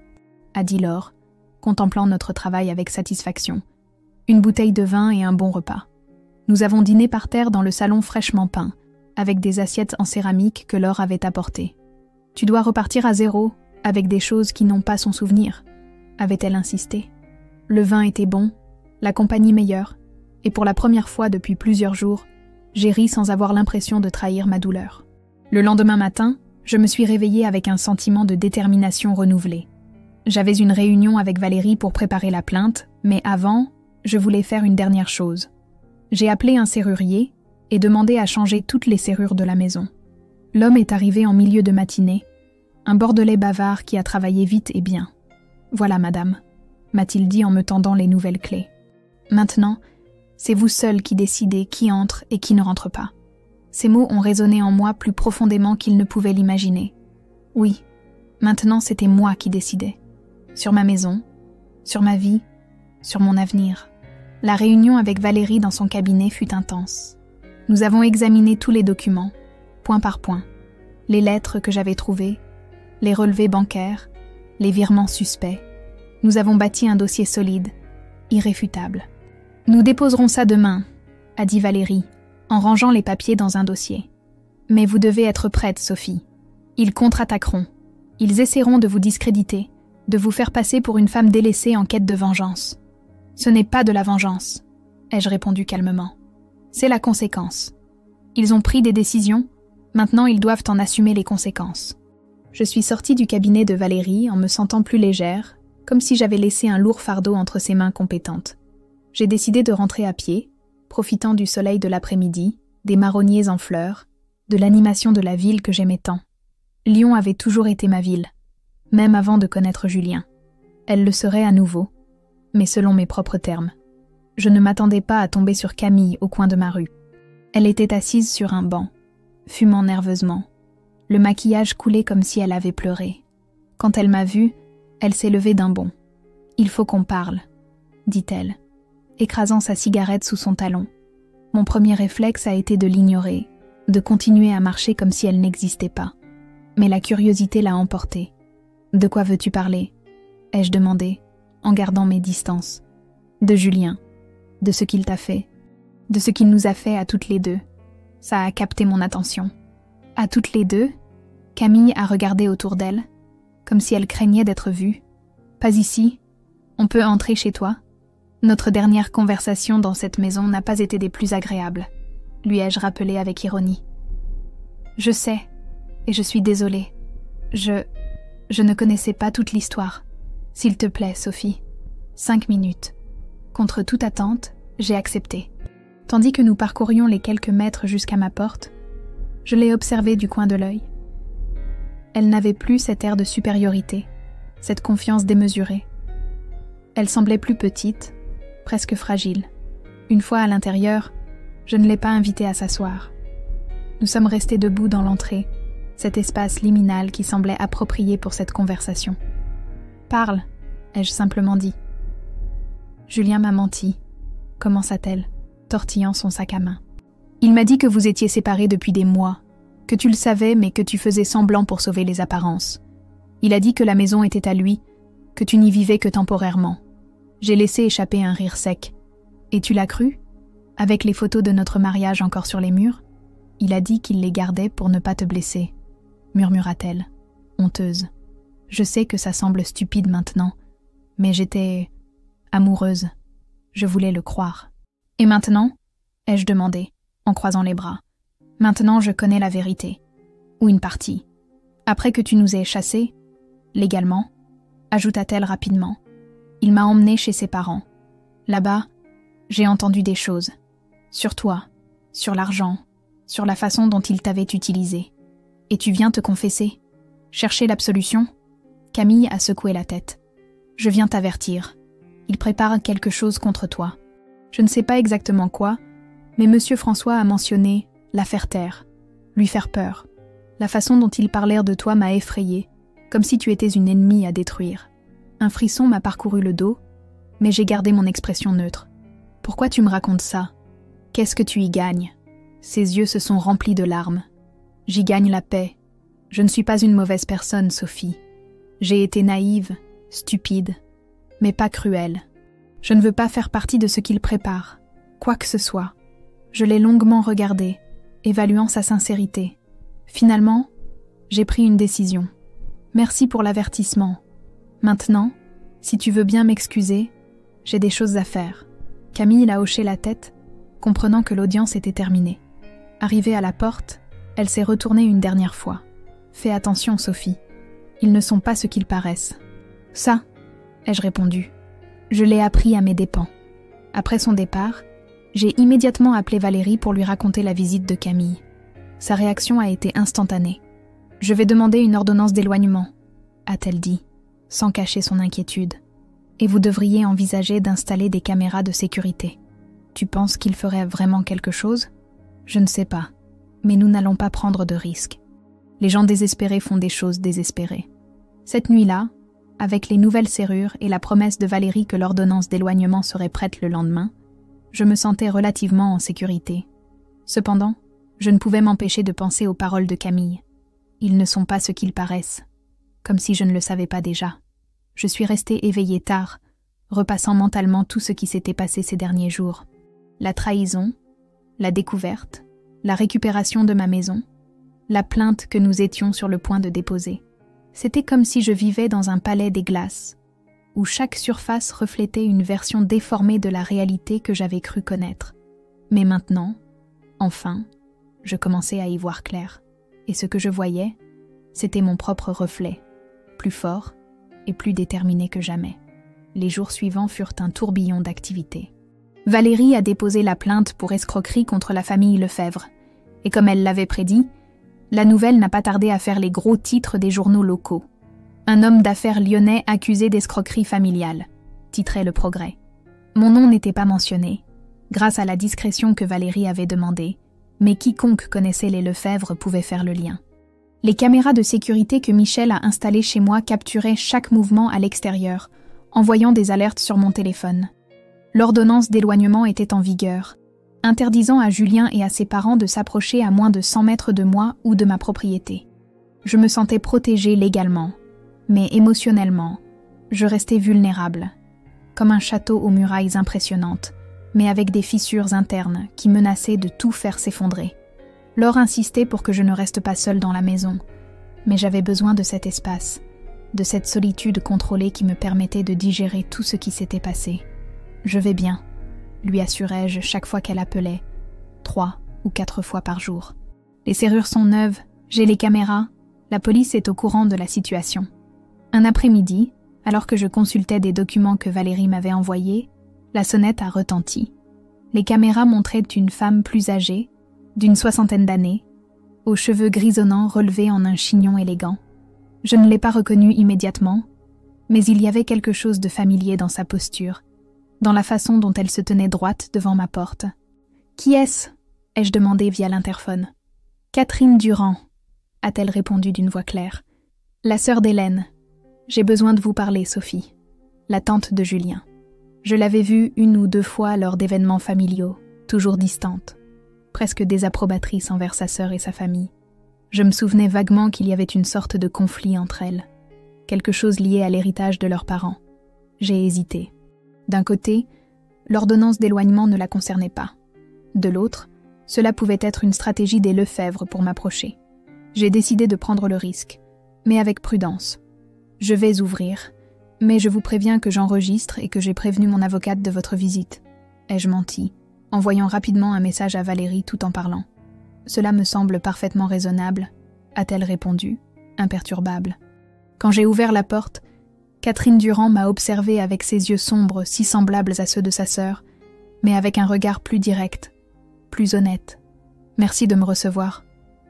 a dit Laure, contemplant notre travail avec satisfaction. Une bouteille de vin et un bon repas. Nous avons dîné par terre dans le salon fraîchement peint, avec des assiettes en céramique que Laure avait apportées. « Tu dois repartir à zéro, avec des choses qui n'ont pas son souvenir », avait-elle insisté. Le vin était bon, la compagnie meilleure, et pour la première fois depuis plusieurs jours, j'ai ri sans avoir l'impression de trahir ma douleur. Le lendemain matin, je me suis réveillée avec un sentiment de détermination renouvelé. J'avais une réunion avec Valérie pour préparer la plainte, mais avant, je voulais faire une dernière chose. J'ai appelé un serrurier et demandé à changer toutes les serrures de la maison. L'homme est arrivé en milieu de matinée, un Bordelais bavard qui a travaillé vite et bien. « Voilà, madame », m'a-t-il dit en me tendant les nouvelles clés. « Maintenant, c'est vous seul qui décidez qui entre et qui ne rentre pas. » Ces mots ont résonné en moi plus profondément qu'il ne pouvait l'imaginer. Oui, maintenant c'était moi qui décidais. Sur ma maison, sur ma vie, sur mon avenir. La réunion avec Valérie dans son cabinet fut intense. Nous avons examiné tous les documents, point par point. Les lettres que j'avais trouvées, les relevés bancaires, les virements suspects. Nous avons bâti un dossier solide, irréfutable. « Nous déposerons ça demain », a dit Valérie, en rangeant les papiers dans un dossier. « Mais vous devez être prête, Sophie. Ils contre-attaqueront. Ils essaieront de vous discréditer, de vous faire passer pour une femme délaissée en quête de vengeance. Ce n'est pas de la vengeance, ai-je répondu calmement. C'est la conséquence. Ils ont pris des décisions, maintenant ils doivent en assumer les conséquences. » Je suis sortie du cabinet de Valérie en me sentant plus légère, comme si j'avais laissé un lourd fardeau entre ses mains compétentes. J'ai décidé de rentrer à pied, profitant du soleil de l'après-midi, des marronniers en fleurs, de l'animation de la ville que j'aimais tant. Lyon avait toujours été ma ville, même avant de connaître Julien. Elle le serait à nouveau, mais selon mes propres termes. Je ne m'attendais pas à tomber sur Camille au coin de ma rue. Elle était assise sur un banc, fumant nerveusement. Le maquillage coulait comme si elle avait pleuré. Quand elle m'a vue, elle s'est levée d'un bond. « Il faut qu'on parle », dit-elle, écrasant sa cigarette sous son talon. Mon premier réflexe a été de l'ignorer, de continuer à marcher comme si elle n'existait pas. Mais la curiosité l'a emportée. « De quoi veux-tu parler ?» ai-je demandé, en gardant mes distances. « De Julien, de ce qu'il t'a fait, de ce qu'il nous a fait à toutes les deux. » Ça a capté mon attention. À toutes les deux, Camille a regardé autour d'elle, comme si elle craignait d'être vue. « Pas ici, on peut entrer chez toi ?» Notre dernière conversation dans cette maison n'a pas été des plus agréables, lui ai-je rappelé avec ironie. Je sais, et je suis désolée. Je ne connaissais pas toute l'histoire. S'il te plaît, Sophie. 5 minutes. Contre toute attente, j'ai accepté. Tandis que nous parcourions les quelques mètres jusqu'à ma porte, je l'ai observée du coin de l'œil. Elle n'avait plus cet air de supériorité, cette confiance démesurée. Elle semblait plus petite, presque fragile. Une fois à l'intérieur, je ne l'ai pas invitée à s'asseoir. Nous sommes restés debout dans l'entrée, cet espace liminal qui semblait approprié pour cette conversation. « Parle », ai-je simplement dit. Julien m'a menti, commença-t-elle, tortillant son sac à main. Il m'a dit que vous étiez séparés depuis des mois, que tu le savais mais que tu faisais semblant pour sauver les apparences. Il a dit que la maison était à lui, que tu n'y vivais que temporairement. J'ai laissé échapper un rire sec. Et tu l'as cru ? Avec les photos de notre mariage encore sur les murs ? Il a dit qu'il les gardait pour ne pas te blesser, murmura-t-elle, honteuse. Je sais que ça semble stupide maintenant, mais j'étais amoureuse. Je voulais le croire. Et maintenant ? Ai-je demandé, en croisant les bras. Maintenant, je connais la vérité. Ou une partie. Après que tu nous aies chassés, légalement, ajouta-t-elle rapidement. Il m'a emmenée chez ses parents. Là-bas, j'ai entendu des choses. Sur toi, sur l'argent, sur la façon dont il t'avait utilisé. Et tu viens te confesser. Chercher l'absolution ? Camille a secoué la tête. Je viens t'avertir. Il prépare quelque chose contre toi. Je ne sais pas exactement quoi, mais Monsieur François a mentionné l'affaire Terre, lui faire peur. La façon dont ils parlèrent de toi m'a effrayée, comme si tu étais une ennemie à détruire. Un frisson m'a parcouru le dos, mais j'ai gardé mon expression neutre. Pourquoi tu me racontes ça? Qu'est-ce que tu y gagnes? Ses yeux se sont remplis de larmes. J'y gagne la paix. Je ne suis pas une mauvaise personne, Sophie. J'ai été naïve, stupide, mais pas cruelle. Je ne veux pas faire partie de ce qu'il prépare, quoi que ce soit. Je l'ai longuement regardé, évaluant sa sincérité. Finalement, j'ai pris une décision. Merci pour l'avertissement. Maintenant, si tu veux bien m'excuser, j'ai des choses à faire. Camille a hoché la tête, comprenant que l'audience était terminée. Arrivée à la porte, elle s'est retournée une dernière fois. Fais attention, Sophie. Ils ne sont pas ce qu'ils paraissent. Ça, ai-je répondu. Je l'ai appris à mes dépens. Après son départ, j'ai immédiatement appelé Valérie pour lui raconter la visite de Camille. Sa réaction a été instantanée. « Je vais demander une ordonnance d'éloignement », a-t-elle dit, sans cacher son inquiétude. « Et vous devriez envisager d'installer des caméras de sécurité. Tu penses qu'il ferait vraiment quelque chose ? Je ne sais pas, mais nous n'allons pas prendre de risques. Les gens désespérés font des choses désespérées. » Cette nuit-là, avec les nouvelles serrures et la promesse de Valérie que l'ordonnance d'éloignement serait prête le lendemain, je me sentais relativement en sécurité. Cependant, je ne pouvais m'empêcher de penser aux paroles de Camille. Ils ne sont pas ce qu'ils paraissent, comme si je ne le savais pas déjà. Je suis restée éveillée tard, repassant mentalement tout ce qui s'était passé ces derniers jours. La trahison, la découverte, la récupération de ma maison, la plainte que nous étions sur le point de déposer. C'était comme si je vivais dans un palais des glaces, où chaque surface reflétait une version déformée de la réalité que j'avais cru connaître. Mais maintenant, enfin, je commençais à y voir clair. Et ce que je voyais, c'était mon propre reflet, plus fort et plus déterminé que jamais. Les jours suivants furent un tourbillon d'activités. Valérie a déposé la plainte pour escroquerie contre la famille Lefebvre, et comme elle l'avait prédit, la nouvelle n'a pas tardé à faire les gros titres des journaux locaux. Un homme d'affaires lyonnais accusé d'escroquerie familiale, titrait Le Progrès. Mon nom n'était pas mentionné, grâce à la discrétion que Valérie avait demandée, mais quiconque connaissait les Lefebvre pouvait faire le lien. Les caméras de sécurité que Michel a installées chez moi capturaient chaque mouvement à l'extérieur, envoyant des alertes sur mon téléphone. L'ordonnance d'éloignement était en vigueur, interdisant à Julien et à ses parents de s'approcher à moins de 100 mètres de moi ou de ma propriété. Je me sentais protégée légalement, mais émotionnellement, je restais vulnérable, comme un château aux murailles impressionnantes, mais avec des fissures internes qui menaçaient de tout faire s'effondrer. Laure insistait pour que je ne reste pas seule dans la maison, mais j'avais besoin de cet espace, de cette solitude contrôlée qui me permettait de digérer tout ce qui s'était passé. « Je vais bien », lui assurais-je chaque fois qu'elle appelait, 3 ou 4 fois par jour. « Les serrures sont neuves, j'ai les caméras, la police est au courant de la situation. » Un après-midi, alors que je consultais des documents que Valérie m'avait envoyés, la sonnette a retenti. Les caméras montraient une femme plus âgée, d'une 60aine d'années, aux cheveux grisonnants relevés en un chignon élégant. Je ne l'ai pas reconnue immédiatement, mais il y avait quelque chose de familier dans sa posture, dans la façon dont elle se tenait droite devant ma porte. « Qui est-ce » ai-je demandé via l'interphone. « Catherine Durand » a-t-elle répondu d'une voix claire. « La sœur d'Hélène. J'ai besoin de vous parler, Sophie. La tante de Julien. Je l'avais vue 1 ou 2 fois lors d'événements familiaux, toujours distante, presque désapprobatrice envers sa sœur et sa famille. Je me souvenais vaguement qu'il y avait une sorte de conflit entre elles, quelque chose lié à l'héritage de leurs parents. J'ai hésité. D'un côté, l'ordonnance d'éloignement ne la concernait pas. De l'autre, cela pouvait être une stratégie des Lefebvre pour m'approcher. J'ai décidé de prendre le risque, mais avec prudence. Je vais ouvrir, mais je vous préviens que j'enregistre et que j'ai prévenu mon avocate de votre visite. Ai-je menti, envoyant rapidement un message à Valérie tout en parlant. Cela me semble parfaitement raisonnable, a-t-elle répondu, imperturbable. Quand j'ai ouvert la porte, Catherine Durand m'a observé avec ses yeux sombres si semblables à ceux de sa sœur, mais avec un regard plus direct, plus honnête. « Merci de me recevoir »,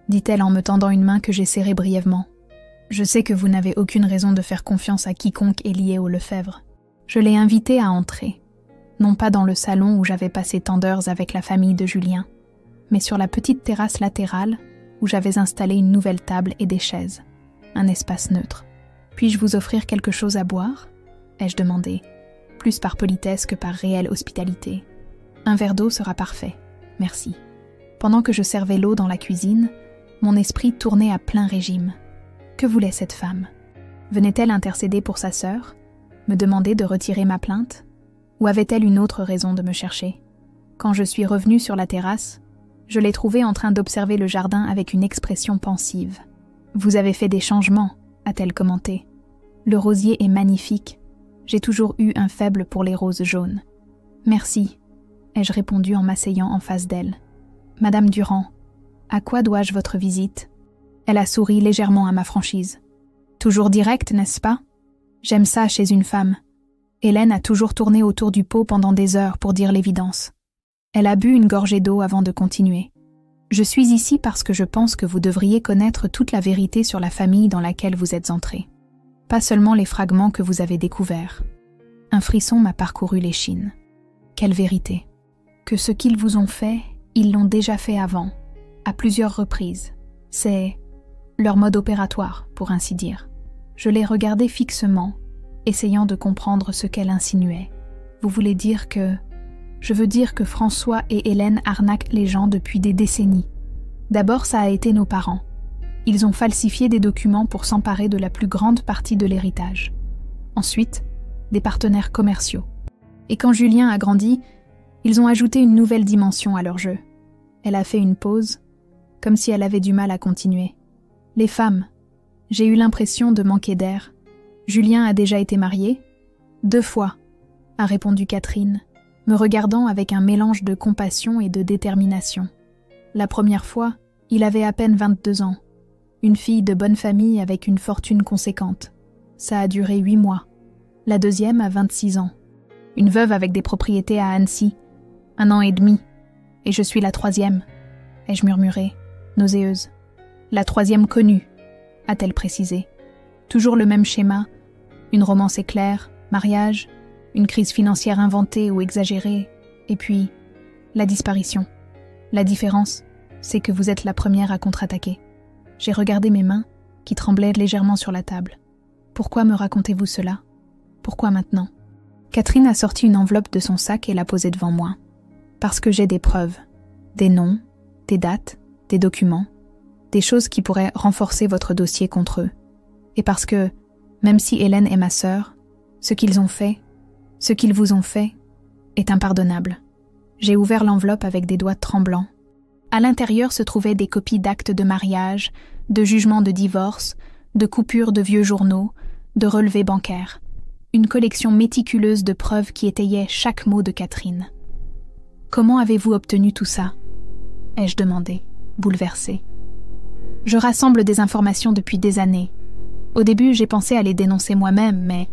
dit-elle en me tendant une main que j'ai serrée brièvement. « Je sais que vous n'avez aucune raison de faire confiance à quiconque est lié aux Lefebvre. Je l'ai invitée à entrer, non pas dans le salon où j'avais passé tant d'heures avec la famille de Julien, mais sur la petite terrasse latérale où j'avais installé une nouvelle table et des chaises, un espace neutre. « Puis-je vous offrir quelque chose à boire ?» ai-je demandé, plus par politesse que par réelle hospitalité. « Un verre d'eau sera parfait, merci. » Pendant que je servais l'eau dans la cuisine, mon esprit tournait à plein régime. Que voulait cette femme? Venait-elle intercéder pour sa sœur? Me demander de retirer ma plainte? Ou avait-elle une autre raison de me chercher? Quand je suis revenue sur la terrasse, je l'ai trouvée en train d'observer le jardin avec une expression pensive. « Vous avez fait des changements », a-t-elle commenté. « Le rosier est magnifique. J'ai toujours eu un faible pour les roses jaunes. »« Merci », ai-je répondu en m'asseyant en face d'elle. « Madame Durand, à quoi dois-je votre visite ?» Elle a souri légèrement à ma franchise. « Toujours direct, n'est-ce pas? J'aime ça chez une femme. » Hélène a toujours tourné autour du pot pendant des heures pour dire l'évidence. Elle a bu une gorgée d'eau avant de continuer. « Je suis ici parce que je pense que vous devriez connaître toute la vérité sur la famille dans laquelle vous êtes entré. Pas seulement les fragments que vous avez découverts. » Un frisson m'a parcouru l'échine. Quelle vérité! Que ce qu'ils vous ont fait, ils l'ont déjà fait avant, à plusieurs reprises. C'est leur mode opératoire, pour ainsi dire. Je l'ai regardée fixement, essayant de comprendre ce qu'elle insinuait. Vous voulez dire que... Je veux dire que François et Hélène arnaquent les gens depuis des décennies. D'abord, ça a été nos parents. Ils ont falsifié des documents pour s'emparer de la plus grande partie de l'héritage. Ensuite, des partenaires commerciaux. Et quand Julien a grandi, ils ont ajouté une nouvelle dimension à leur jeu. Elle a fait une pause, comme si elle avait du mal à continuer. Les femmes. J'ai eu l'impression de manquer d'air. Julien a déjà été marié ? 2 fois, a répondu Catherine, me regardant avec un mélange de compassion et de détermination. La première fois, il avait à peine 22 ans. Une fille de bonne famille avec une fortune conséquente. Ça a duré 8 mois. La deuxième à 26 ans. Une veuve avec des propriétés à Annecy. 1 an et demi. Et je suis la 3e, ai-je murmuré, nauséeuse. La 3e connue, a-t-elle précisé. Toujours le même schéma, une romance éclair, mariage, une crise financière inventée ou exagérée, et puis la disparition. La différence, c'est que vous êtes la première à contre-attaquer. J'ai regardé mes mains, qui tremblaient légèrement sur la table. Pourquoi me racontez-vous cela? Pourquoi maintenant? Catherine a sorti une enveloppe de son sac et l'a posée devant moi. Parce que j'ai des preuves, des noms, des dates, des documents, des choses qui pourraient renforcer votre dossier contre eux. Et parce que, même si Hélène est ma sœur, ce qu'ils ont fait, ce qu'ils vous ont fait, est impardonnable. J'ai ouvert l'enveloppe avec des doigts tremblants. À l'intérieur se trouvaient des copies d'actes de mariage, de jugements de divorce, de coupures de vieux journaux, de relevés bancaires. Une collection méticuleuse de preuves qui étayaient chaque mot de Catherine. « Comment avez-vous obtenu tout ça ?» ai-je demandé, bouleversée. « Je rassemble des informations depuis des années. Au début, j'ai pensé à les dénoncer moi-même, mais... »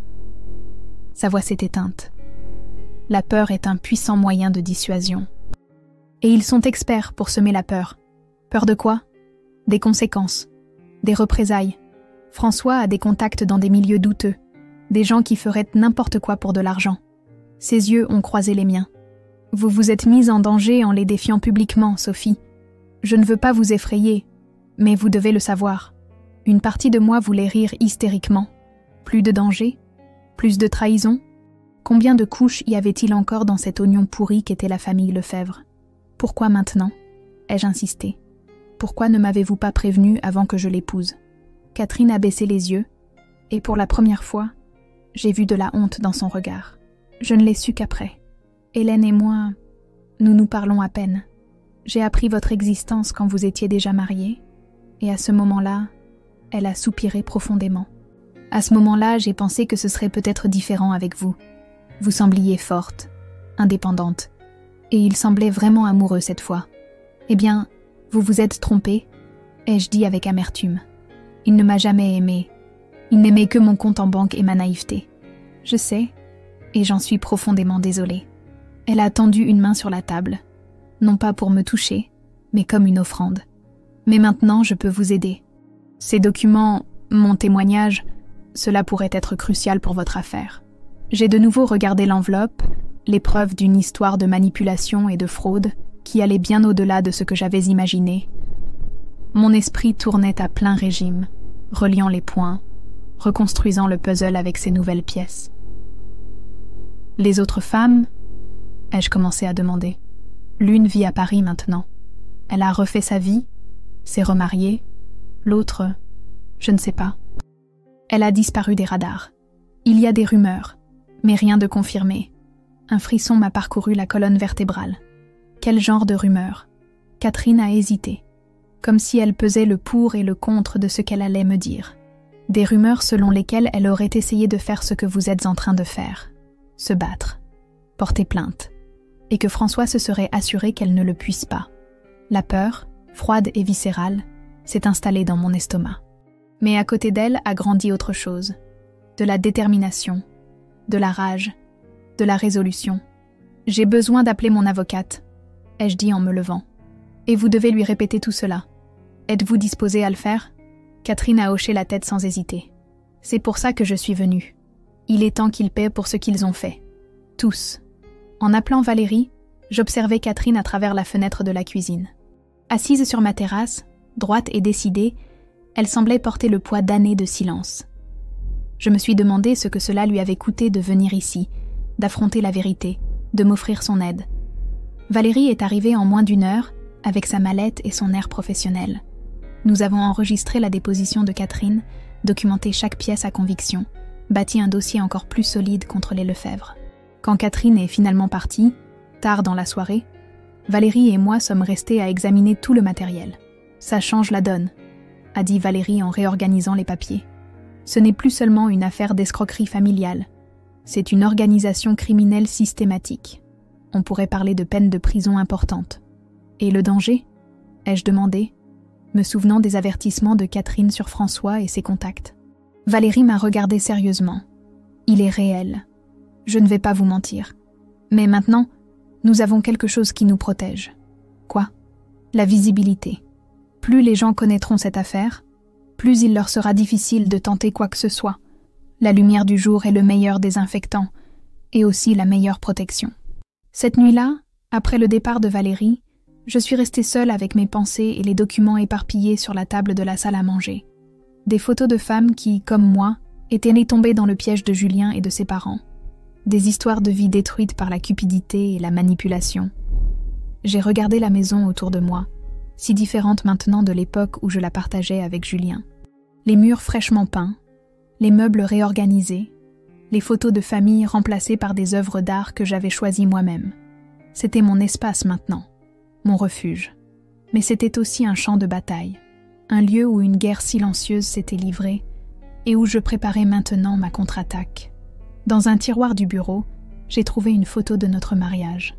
Sa voix s'est éteinte. La peur est un puissant moyen de dissuasion. Et ils sont experts pour semer la peur. Peur de quoi? Des conséquences, des représailles. François a des contacts dans des milieux douteux, des gens qui feraient n'importe quoi pour de l'argent. Ses yeux ont croisé les miens. Vous vous êtes mise en danger en les défiant publiquement, Sophie. Je ne veux pas vous effrayer, mais vous devez le savoir. Une partie de moi voulait rire hystériquement. Plus de danger? Plus de trahison? Combien de couches y avait-il encore dans cet oignon pourri qu'était la famille Lefebvre? Pourquoi maintenant? Ai-je insisté. Pourquoi ne m'avez-vous pas prévenu avant que je l'épouse? Catherine a baissé les yeux, et pour la première fois, j'ai vu de la honte dans son regard. Je ne l'ai su qu'après. Hélène et moi, nous nous parlons à peine. J'ai appris votre existence quand vous étiez déjà mariés, et à ce moment-là, elle a soupiré profondément. À ce moment-là, j'ai pensé que ce serait peut-être différent avec vous. Vous sembliez forte, indépendante, et il semblait vraiment amoureux cette fois. Eh bien, vous vous êtes trompée, ai-je dit avec amertume. Il ne m'a jamais aimée. Il n'aimait que mon compte en banque et ma naïveté. Je sais, et j'en suis profondément désolée. Elle a tendu une main sur la table, non pas pour me toucher, mais comme une offrande. Mais maintenant, je peux vous aider. Ces documents, mon témoignage, cela pourrait être crucial pour votre affaire. J'ai de nouveau regardé l'enveloppe, les preuves d'une histoire de manipulation et de fraude qui allait bien au-delà de ce que j'avais imaginé. Mon esprit tournait à plein régime, reliant les points, reconstruisant le puzzle avec ses nouvelles pièces. Les autres femmes, ai-je commencé à demander. L'une vit à Paris maintenant. Elle a refait sa vie, s'est remariée. L'autre, je ne sais pas. Elle a disparu des radars. Il y a des rumeurs, mais rien de confirmé. Un frisson m'a parcouru la colonne vertébrale. Quel genre de rumeurs? Catherine a hésité, comme si elle pesait le pour et le contre de ce qu'elle allait me dire. Des rumeurs selon lesquelles elle aurait essayé de faire ce que vous êtes en train de faire. Se battre, porter plainte, et que François se serait assuré qu'elle ne le puisse pas. La peur, froide et viscérale, s'est installée dans mon estomac. Mais à côté d'elle a grandi autre chose. De la détermination, de la rage, de la résolution. J'ai besoin d'appeler mon avocate, ai-je dit en me levant. Et vous devez lui répéter tout cela. Êtes-vous disposée à le faire? Catherine a hoché la tête sans hésiter. C'est pour ça que je suis venue. Il est temps qu'ils paient pour ce qu'ils ont fait. Tous. En appelant Valérie, j'observais Catherine à travers la fenêtre de la cuisine. Assise sur ma terrasse, droite et décidée, elle semblait porter le poids d'années de silence. Je me suis demandé ce que cela lui avait coûté de venir ici, d'affronter la vérité, de m'offrir son aide. Valérie est arrivée en moins d'1 heure, avec sa mallette et son air professionnel. Nous avons enregistré la déposition de Catherine, documenté chaque pièce à conviction, bâti un dossier encore plus solide contre les Lefebvre. Quand Catherine est finalement partie, tard dans la soirée, Valérie et moi sommes restés à examiner tout le matériel. Ça change la donne, a dit Valérie en réorganisant les papiers. Ce n'est plus seulement une affaire d'escroquerie familiale, c'est une organisation criminelle systématique. On pourrait parler de peines de prison importantes. Et le danger? Ai-je demandé, me souvenant des avertissements de Catherine sur François et ses contacts. Valérie m'a regardé sérieusement. Il est réel. Je ne vais pas vous mentir. Mais maintenant, nous avons quelque chose qui nous protège. Quoi? La visibilité. Plus les gens connaîtront cette affaire, plus il leur sera difficile de tenter quoi que ce soit. La lumière du jour est le meilleur désinfectant, et aussi la meilleure protection. Cette nuit-là, après le départ de Valérie, je suis restée seule avec mes pensées et les documents éparpillés sur la table de la salle à manger. Des photos de femmes qui, comme moi, étaient nées tombées dans le piège de Julien et de ses parents. Des histoires de vie détruites par la cupidité et la manipulation. J'ai regardé la maison autour de moi, si différente maintenant de l'époque où je la partageais avec Julien. Les murs fraîchement peints, les meubles réorganisés, les photos de famille remplacées par des œuvres d'art que j'avais choisies moi-même. C'était mon espace maintenant, mon refuge. Mais c'était aussi un champ de bataille, un lieu où une guerre silencieuse s'était livrée et où je préparais maintenant ma contre-attaque. Dans un tiroir du bureau, j'ai trouvé une photo de notre mariage.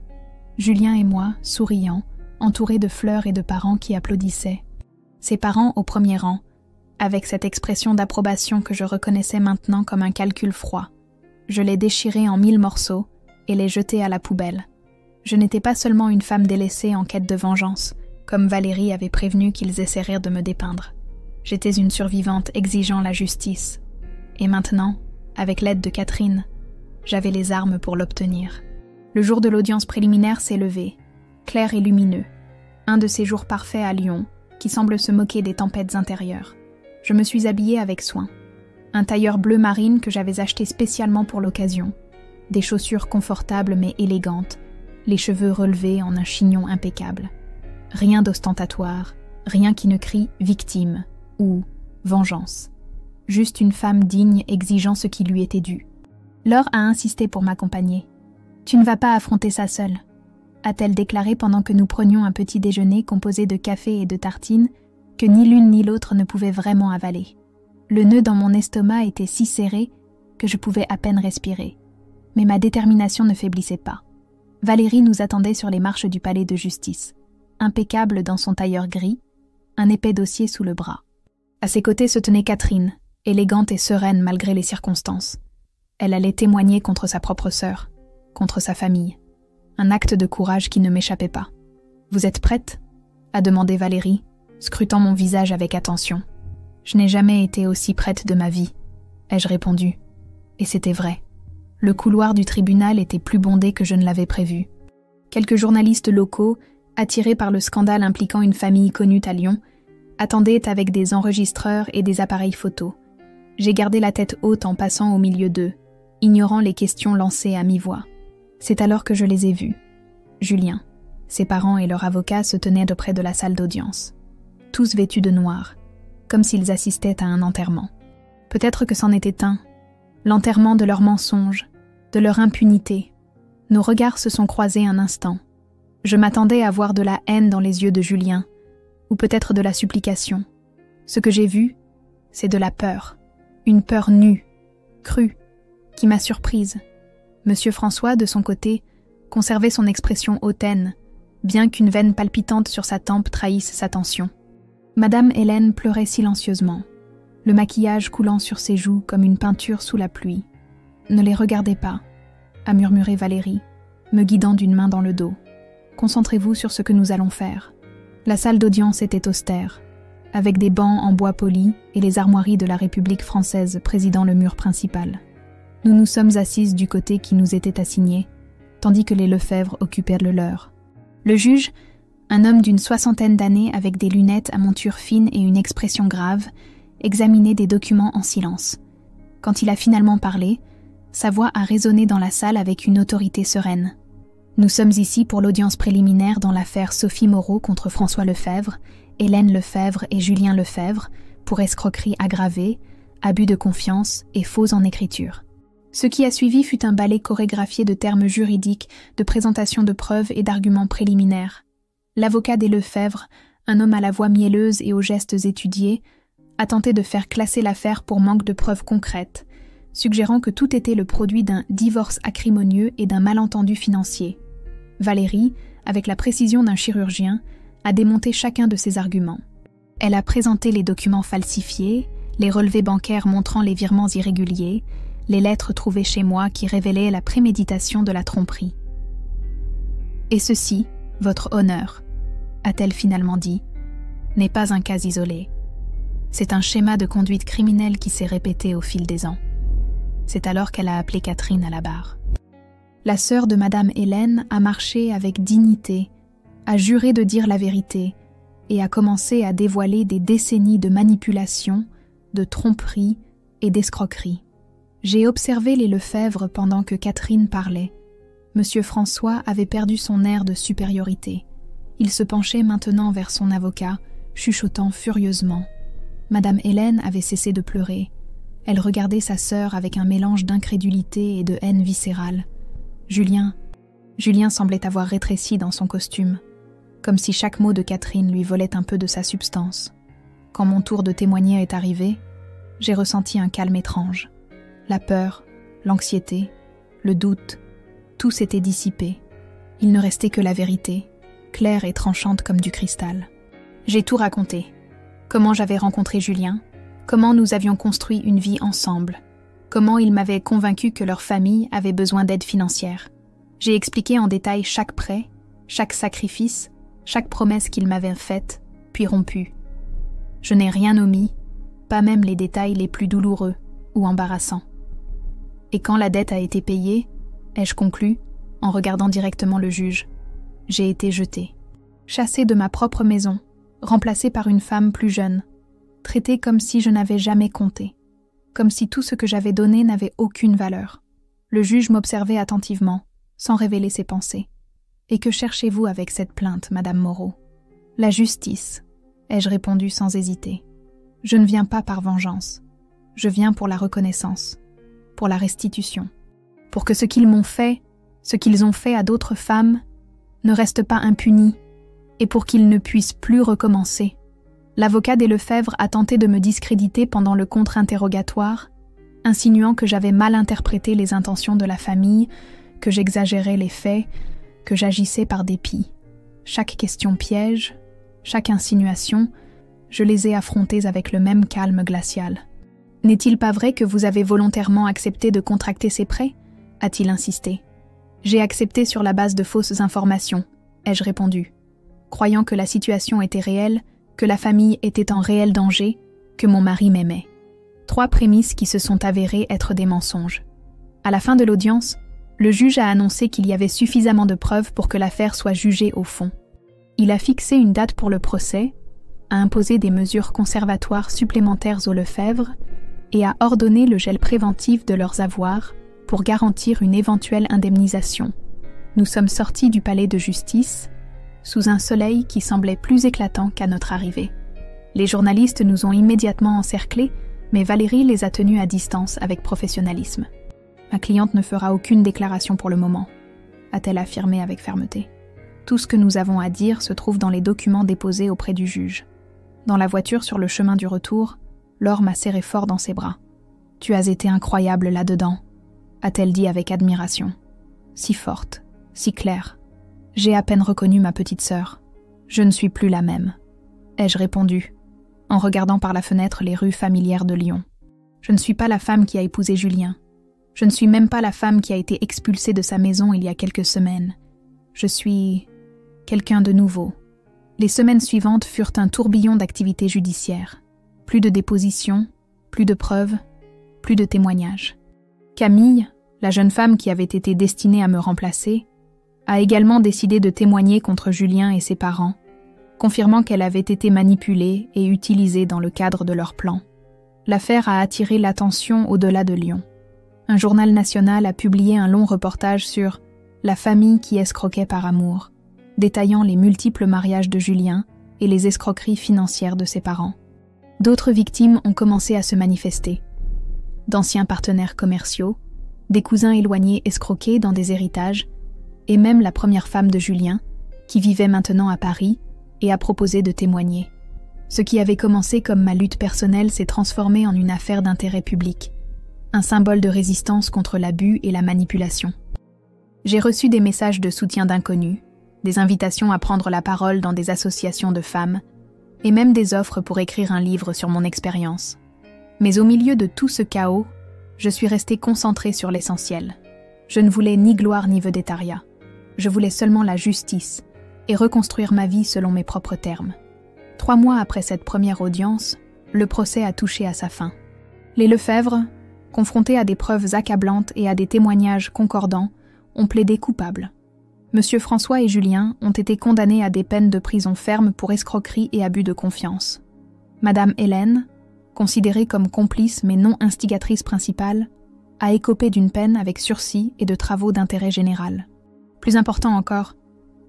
Julien et moi, souriants, entourés de fleurs et de parents qui applaudissaient. Ses parents au premier rang, avec cette expression d'approbation que je reconnaissais maintenant comme un calcul froid. Je les déchirai en 1000 morceaux et les jetai à la poubelle. Je n'étais pas seulement une femme délaissée en quête de vengeance, comme Valérie avait prévenu qu'ils essaieraient de me dépeindre. J'étais une survivante exigeant la justice. Et maintenant, avec l'aide de Catherine, j'avais les armes pour l'obtenir. Le jour de l'audience préliminaire s'est levé, clair et lumineux. Un de ces jours parfaits à Lyon, qui semble se moquer des tempêtes intérieures. Je me suis habillée avec soin. Un tailleur bleu marine que j'avais acheté spécialement pour l'occasion. Des chaussures confortables mais élégantes, les cheveux relevés en un chignon impeccable. Rien d'ostentatoire, rien qui ne crie « victime » ou « vengeance ». Juste une femme digne exigeant ce qui lui était dû. Laure a insisté pour m'accompagner. « Tu ne vas pas affronter ça seule », a-t-elle déclaré pendant que nous prenions un petit déjeuner composé de café et de tartines que ni l'une ni l'autre ne pouvaient vraiment avaler. Le nœud dans mon estomac était si serré que je pouvais à peine respirer. Mais ma détermination ne faiblissait pas. Valérie nous attendait sur les marches du palais de justice, impeccable dans son tailleur gris, un épais dossier sous le bras. À ses côtés se tenait Catherine, élégante et sereine malgré les circonstances. Elle allait témoigner contre sa propre sœur, contre sa famille. Un acte de courage qui ne m'échappait pas. « Vous êtes prête ?» a demandé Valérie, scrutant mon visage avec attention. « Je n'ai jamais été aussi prête de ma vie », ai-je répondu. Et c'était vrai. Le couloir du tribunal était plus bondé que je ne l'avais prévu. Quelques journalistes locaux, attirés par le scandale impliquant une famille connue à Lyon, attendaient avec des enregistreurs et des appareils photo. J'ai gardé la tête haute en passant au milieu d'eux, ignorant les questions lancées à mi-voix. C'est alors que je les ai vus. Julien, ses parents et leur avocat se tenaient de près de la salle d'audience, tous vêtus de noir, comme s'ils assistaient à un enterrement. Peut-être que c'en était un, l'enterrement de leurs mensonges, de leur impunité. Nos regards se sont croisés un instant. Je m'attendais à voir de la haine dans les yeux de Julien, ou peut-être de la supplication. Ce que j'ai vu, c'est de la peur. Une peur nue, crue, qui m'a surprise. Monsieur François, de son côté, conservait son expression hautaine, bien qu'une veine palpitante sur sa tempe trahisse sa tension. Madame Hélène pleurait silencieusement, le maquillage coulant sur ses joues comme une peinture sous la pluie. « Ne les regardez pas », a murmuré Valérie, me guidant d'une main dans le dos. « Concentrez-vous sur ce que nous allons faire. » La salle d'audience était austère, avec des bancs en bois poli et les armoiries de la République française présidant le mur principal. Nous nous sommes assises du côté qui nous était assigné, tandis que les Lefebvre occupaient le leur. Le juge, un homme d'une 60aine d'années avec des lunettes à monture fine et une expression grave, examinait des documents en silence. Quand il a finalement parlé, sa voix a résonné dans la salle avec une autorité sereine. Nous sommes ici pour l'audience préliminaire dans l'affaire Sophie Moreau contre François Lefebvre, Hélène Lefebvre et Julien Lefebvre pour escroquerie aggravée, abus de confiance et faux en écriture. Ce qui a suivi fut un ballet chorégraphié de termes juridiques, de présentation de preuves et d'arguments préliminaires. L'avocat des Lefebvre, un homme à la voix mielleuse et aux gestes étudiés, a tenté de faire classer l'affaire pour manque de preuves concrètes, suggérant que tout était le produit d'un divorce acrimonieux et d'un malentendu financier. Valérie, avec la précision d'un chirurgien, a démonté chacun de ces arguments. Elle a présenté les documents falsifiés, les relevés bancaires montrant les virements irréguliers, les lettres trouvées chez moi qui révélaient la préméditation de la tromperie. « Et ceci, votre honneur, a-t-elle finalement dit, n'est pas un cas isolé. C'est un schéma de conduite criminelle qui s'est répété au fil des ans. » C'est alors qu'elle a appelé Catherine à la barre. La sœur de Madame Hélène a marché avec dignité, a juré de dire la vérité et a commencé à dévoiler des décennies de manipulation, de tromperie et d'escroquerie. J'ai observé les Lefebvre pendant que Catherine parlait. Monsieur François avait perdu son air de supériorité. Il se penchait maintenant vers son avocat, chuchotant furieusement. Madame Hélène avait cessé de pleurer. Elle regardait sa sœur avec un mélange d'incrédulité et de haine viscérale. Julien semblait avoir rétréci dans son costume, comme si chaque mot de Catherine lui volait un peu de sa substance. Quand mon tour de témoigner est arrivé, j'ai ressenti un calme étrange. La peur, l'anxiété, le doute, tout s'était dissipé. Il ne restait que la vérité, claire et tranchante comme du cristal. J'ai tout raconté. Comment j'avais rencontré Julien, comment nous avions construit une vie ensemble, comment il m'avait convaincu que leur famille avait besoin d'aide financière. J'ai expliqué en détail chaque prêt, chaque sacrifice, chaque promesse qu'il m'avait faite, puis rompue. Je n'ai rien omis, pas même les détails les plus douloureux ou embarrassants. Et quand la dette a été payée, ai-je conclu, en regardant directement le juge, j'ai été jetée, chassée de ma propre maison, remplacée par une femme plus jeune, traitée comme si je n'avais jamais compté, comme si tout ce que j'avais donné n'avait aucune valeur. Le juge m'observait attentivement, sans révéler ses pensées. « Et que cherchez-vous avec cette plainte, Madame Moreau ?»« La justice, » ai-je répondu sans hésiter. « Je ne viens pas par vengeance. Je viens pour la reconnaissance, pour la restitution, pour que ce qu'ils m'ont fait, ce qu'ils ont fait à d'autres femmes, ne reste pas impuni, et pour qu'ils ne puissent plus recommencer. » L'avocat des Lefebvre a tenté de me discréditer pendant le contre-interrogatoire, insinuant que j'avais mal interprété les intentions de la famille, que j'exagérais les faits, que j'agissais par dépit. Chaque question piège, chaque insinuation, je les ai affrontées avec le même calme glacial. « N'est-il pas vrai que vous avez volontairement accepté de contracter ces prêts ?» a-t-il insisté. « J'ai accepté sur la base de fausses informations », ai-je répondu, croyant que la situation était réelle, que la famille était en réel danger, que mon mari m'aimait. 3 prémices qui se sont avérées être des mensonges. À la fin de l'audience, le juge a annoncé qu'il y avait suffisamment de preuves pour que l'affaire soit jugée au fond. Il a fixé une date pour le procès, a imposé des mesures conservatoires supplémentaires aux Lefebvre et a ordonné le gel préventif de leurs avoirs pour garantir une éventuelle indemnisation. Nous sommes sortis du palais de justice sous un soleil qui semblait plus éclatant qu'à notre arrivée. Les journalistes nous ont immédiatement encerclés, mais Valérie les a tenus à distance avec professionnalisme. Ma cliente ne fera aucune déclaration pour le moment, a-t-elle affirmé avec fermeté. Tout ce que nous avons à dire se trouve dans les documents déposés auprès du juge. Dans la voiture sur le chemin du retour, Laure m'a serré fort dans ses bras. « Tu as été incroyable là-dedans », a-t-elle dit avec admiration. Si forte, si claire. J'ai à peine reconnu ma petite sœur. Je ne suis plus la même, ai-je répondu, en regardant par la fenêtre les rues familières de Lyon. Je ne suis pas la femme qui a épousé Julien. Je ne suis même pas la femme qui a été expulsée de sa maison il y a quelques semaines. Je suis quelqu'un de nouveau. Les semaines suivantes furent un tourbillon d'activités judiciaires. Plus de dépositions, plus de preuves, plus de témoignages. Camille, la jeune femme qui avait été destinée à me remplacer, a également décidé de témoigner contre Julien et ses parents, confirmant qu'elle avait été manipulée et utilisée dans le cadre de leur plan. L'affaire a attiré l'attention au-delà de Lyon. Un journal national a publié un long reportage sur « La famille qui escroquait par amour », détaillant les multiples mariages de Julien et les escroqueries financières de ses parents. D'autres victimes ont commencé à se manifester. D'anciens partenaires commerciaux, des cousins éloignés escroqués dans des héritages, et même la première femme de Julien, qui vivait maintenant à Paris et a proposé de témoigner. Ce qui avait commencé comme ma lutte personnelle s'est transformé en une affaire d'intérêt public, un symbole de résistance contre l'abus et la manipulation. J'ai reçu des messages de soutien d'inconnus, des invitations à prendre la parole dans des associations de femmes, et même des offres pour écrire un livre sur mon expérience. Mais au milieu de tout ce chaos, je suis restée concentrée sur l'essentiel. Je ne voulais ni gloire ni vedettariat. Je voulais seulement la justice et reconstruire ma vie selon mes propres termes. 3 mois après cette première audience, le procès a touché à sa fin. Les Lefebvre, confrontés à des preuves accablantes et à des témoignages concordants, ont plaidé coupables. Monsieur François et Julien ont été condamnés à des peines de prison ferme pour escroquerie et abus de confiance. Madame Hélène, considérée comme complice mais non instigatrice principale, a écopé d'une peine avec sursis et de travaux d'intérêt général. Plus important encore,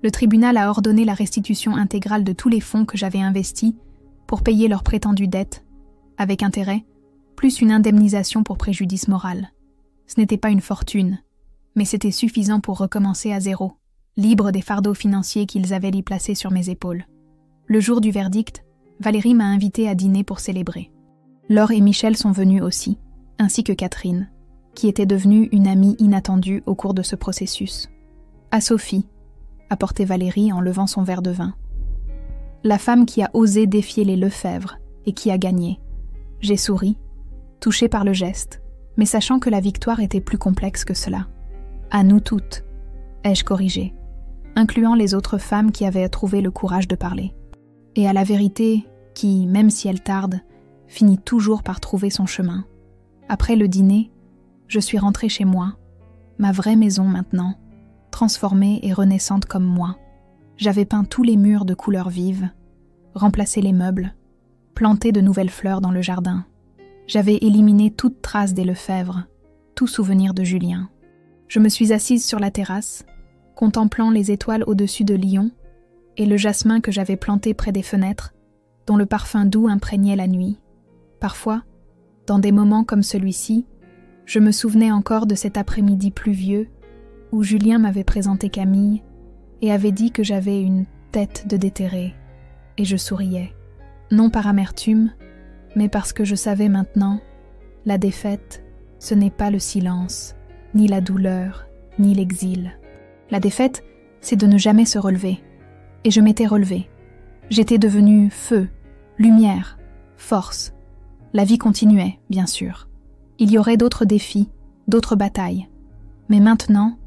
le tribunal a ordonné la restitution intégrale de tous les fonds que j'avais investis pour payer leurs prétendues dettes, avec intérêt, plus une indemnisation pour préjudice moral. Ce n'était pas une fortune, mais c'était suffisant pour recommencer à zéro, libre des fardeaux financiers qu'ils avaient y placés sur mes épaules. Le jour du verdict, Valérie m'a invitée à dîner pour célébrer. Laure et Michel sont venus aussi, ainsi que Catherine, qui était devenue une amie inattendue au cours de ce processus. À Sophie, apportait Valérie en levant son verre de vin. La femme qui a osé défier les Lefebvre et qui a gagné. J'ai souri, touchée par le geste, mais sachant que la victoire était plus complexe que cela. À nous toutes, ai-je corrigé, incluant les autres femmes qui avaient trouvé le courage de parler. Et à la vérité qui, même si elle tarde, finit toujours par trouver son chemin. Après le dîner, je suis rentrée chez moi, ma vraie maison maintenant, transformée et renaissante comme moi. J'avais peint tous les murs de couleurs vives, remplacé les meubles, planté de nouvelles fleurs dans le jardin. J'avais éliminé toute trace des Lefebvre, tout souvenir de Julien. Je me suis assise sur la terrasse, contemplant les étoiles au-dessus de Lyon et le jasmin que j'avais planté près des fenêtres, dont le parfum doux imprégnait la nuit. Parfois, dans des moments comme celui-ci, je me souvenais encore de cet après-midi pluvieux où Julien m'avait présenté Camille et avait dit que j'avais une tête de déterré, et je souriais, non par amertume, mais parce que je savais maintenant, la défaite, ce n'est pas le silence, ni la douleur, ni l'exil. La défaite, c'est de ne jamais se relever. Et je m'étais relevée. J'étais devenue feu, lumière, force. La vie continuait, bien sûr. Il y aurait d'autres défis, d'autres batailles. Mais maintenant,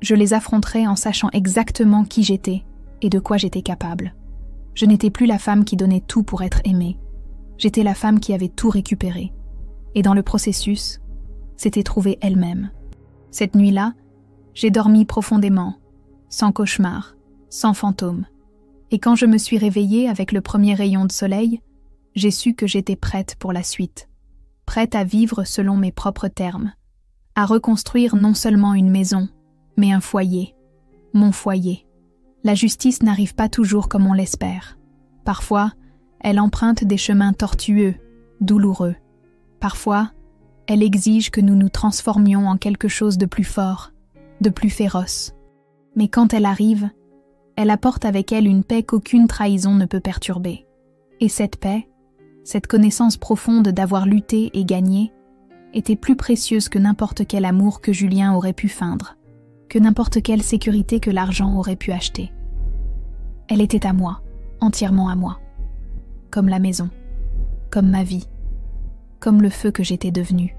je les affronterais en sachant exactement qui j'étais et de quoi j'étais capable. Je n'étais plus la femme qui donnait tout pour être aimée. J'étais la femme qui avait tout récupéré. Et dans le processus, s'était trouvée elle-même. Cette nuit-là, j'ai dormi profondément, sans cauchemar, sans fantôme. Et quand je me suis réveillée avec le premier rayon de soleil, j'ai su que j'étais prête pour la suite. Prête à vivre selon mes propres termes. À reconstruire non seulement une maison, mais un foyer. Mon foyer. La justice n'arrive pas toujours comme on l'espère. Parfois, elle emprunte des chemins tortueux, douloureux. Parfois, elle exige que nous nous transformions en quelque chose de plus fort, de plus féroce. Mais quand elle arrive, elle apporte avec elle une paix qu'aucune trahison ne peut perturber. Et cette paix, cette connaissance profonde d'avoir lutté et gagné, était plus précieuse que n'importe quel amour que Julien aurait pu feindre, que n'importe quelle sécurité que l'argent aurait pu acheter. Elle était à moi, entièrement à moi. Comme la maison, comme ma vie, comme le feu que j'étais devenue.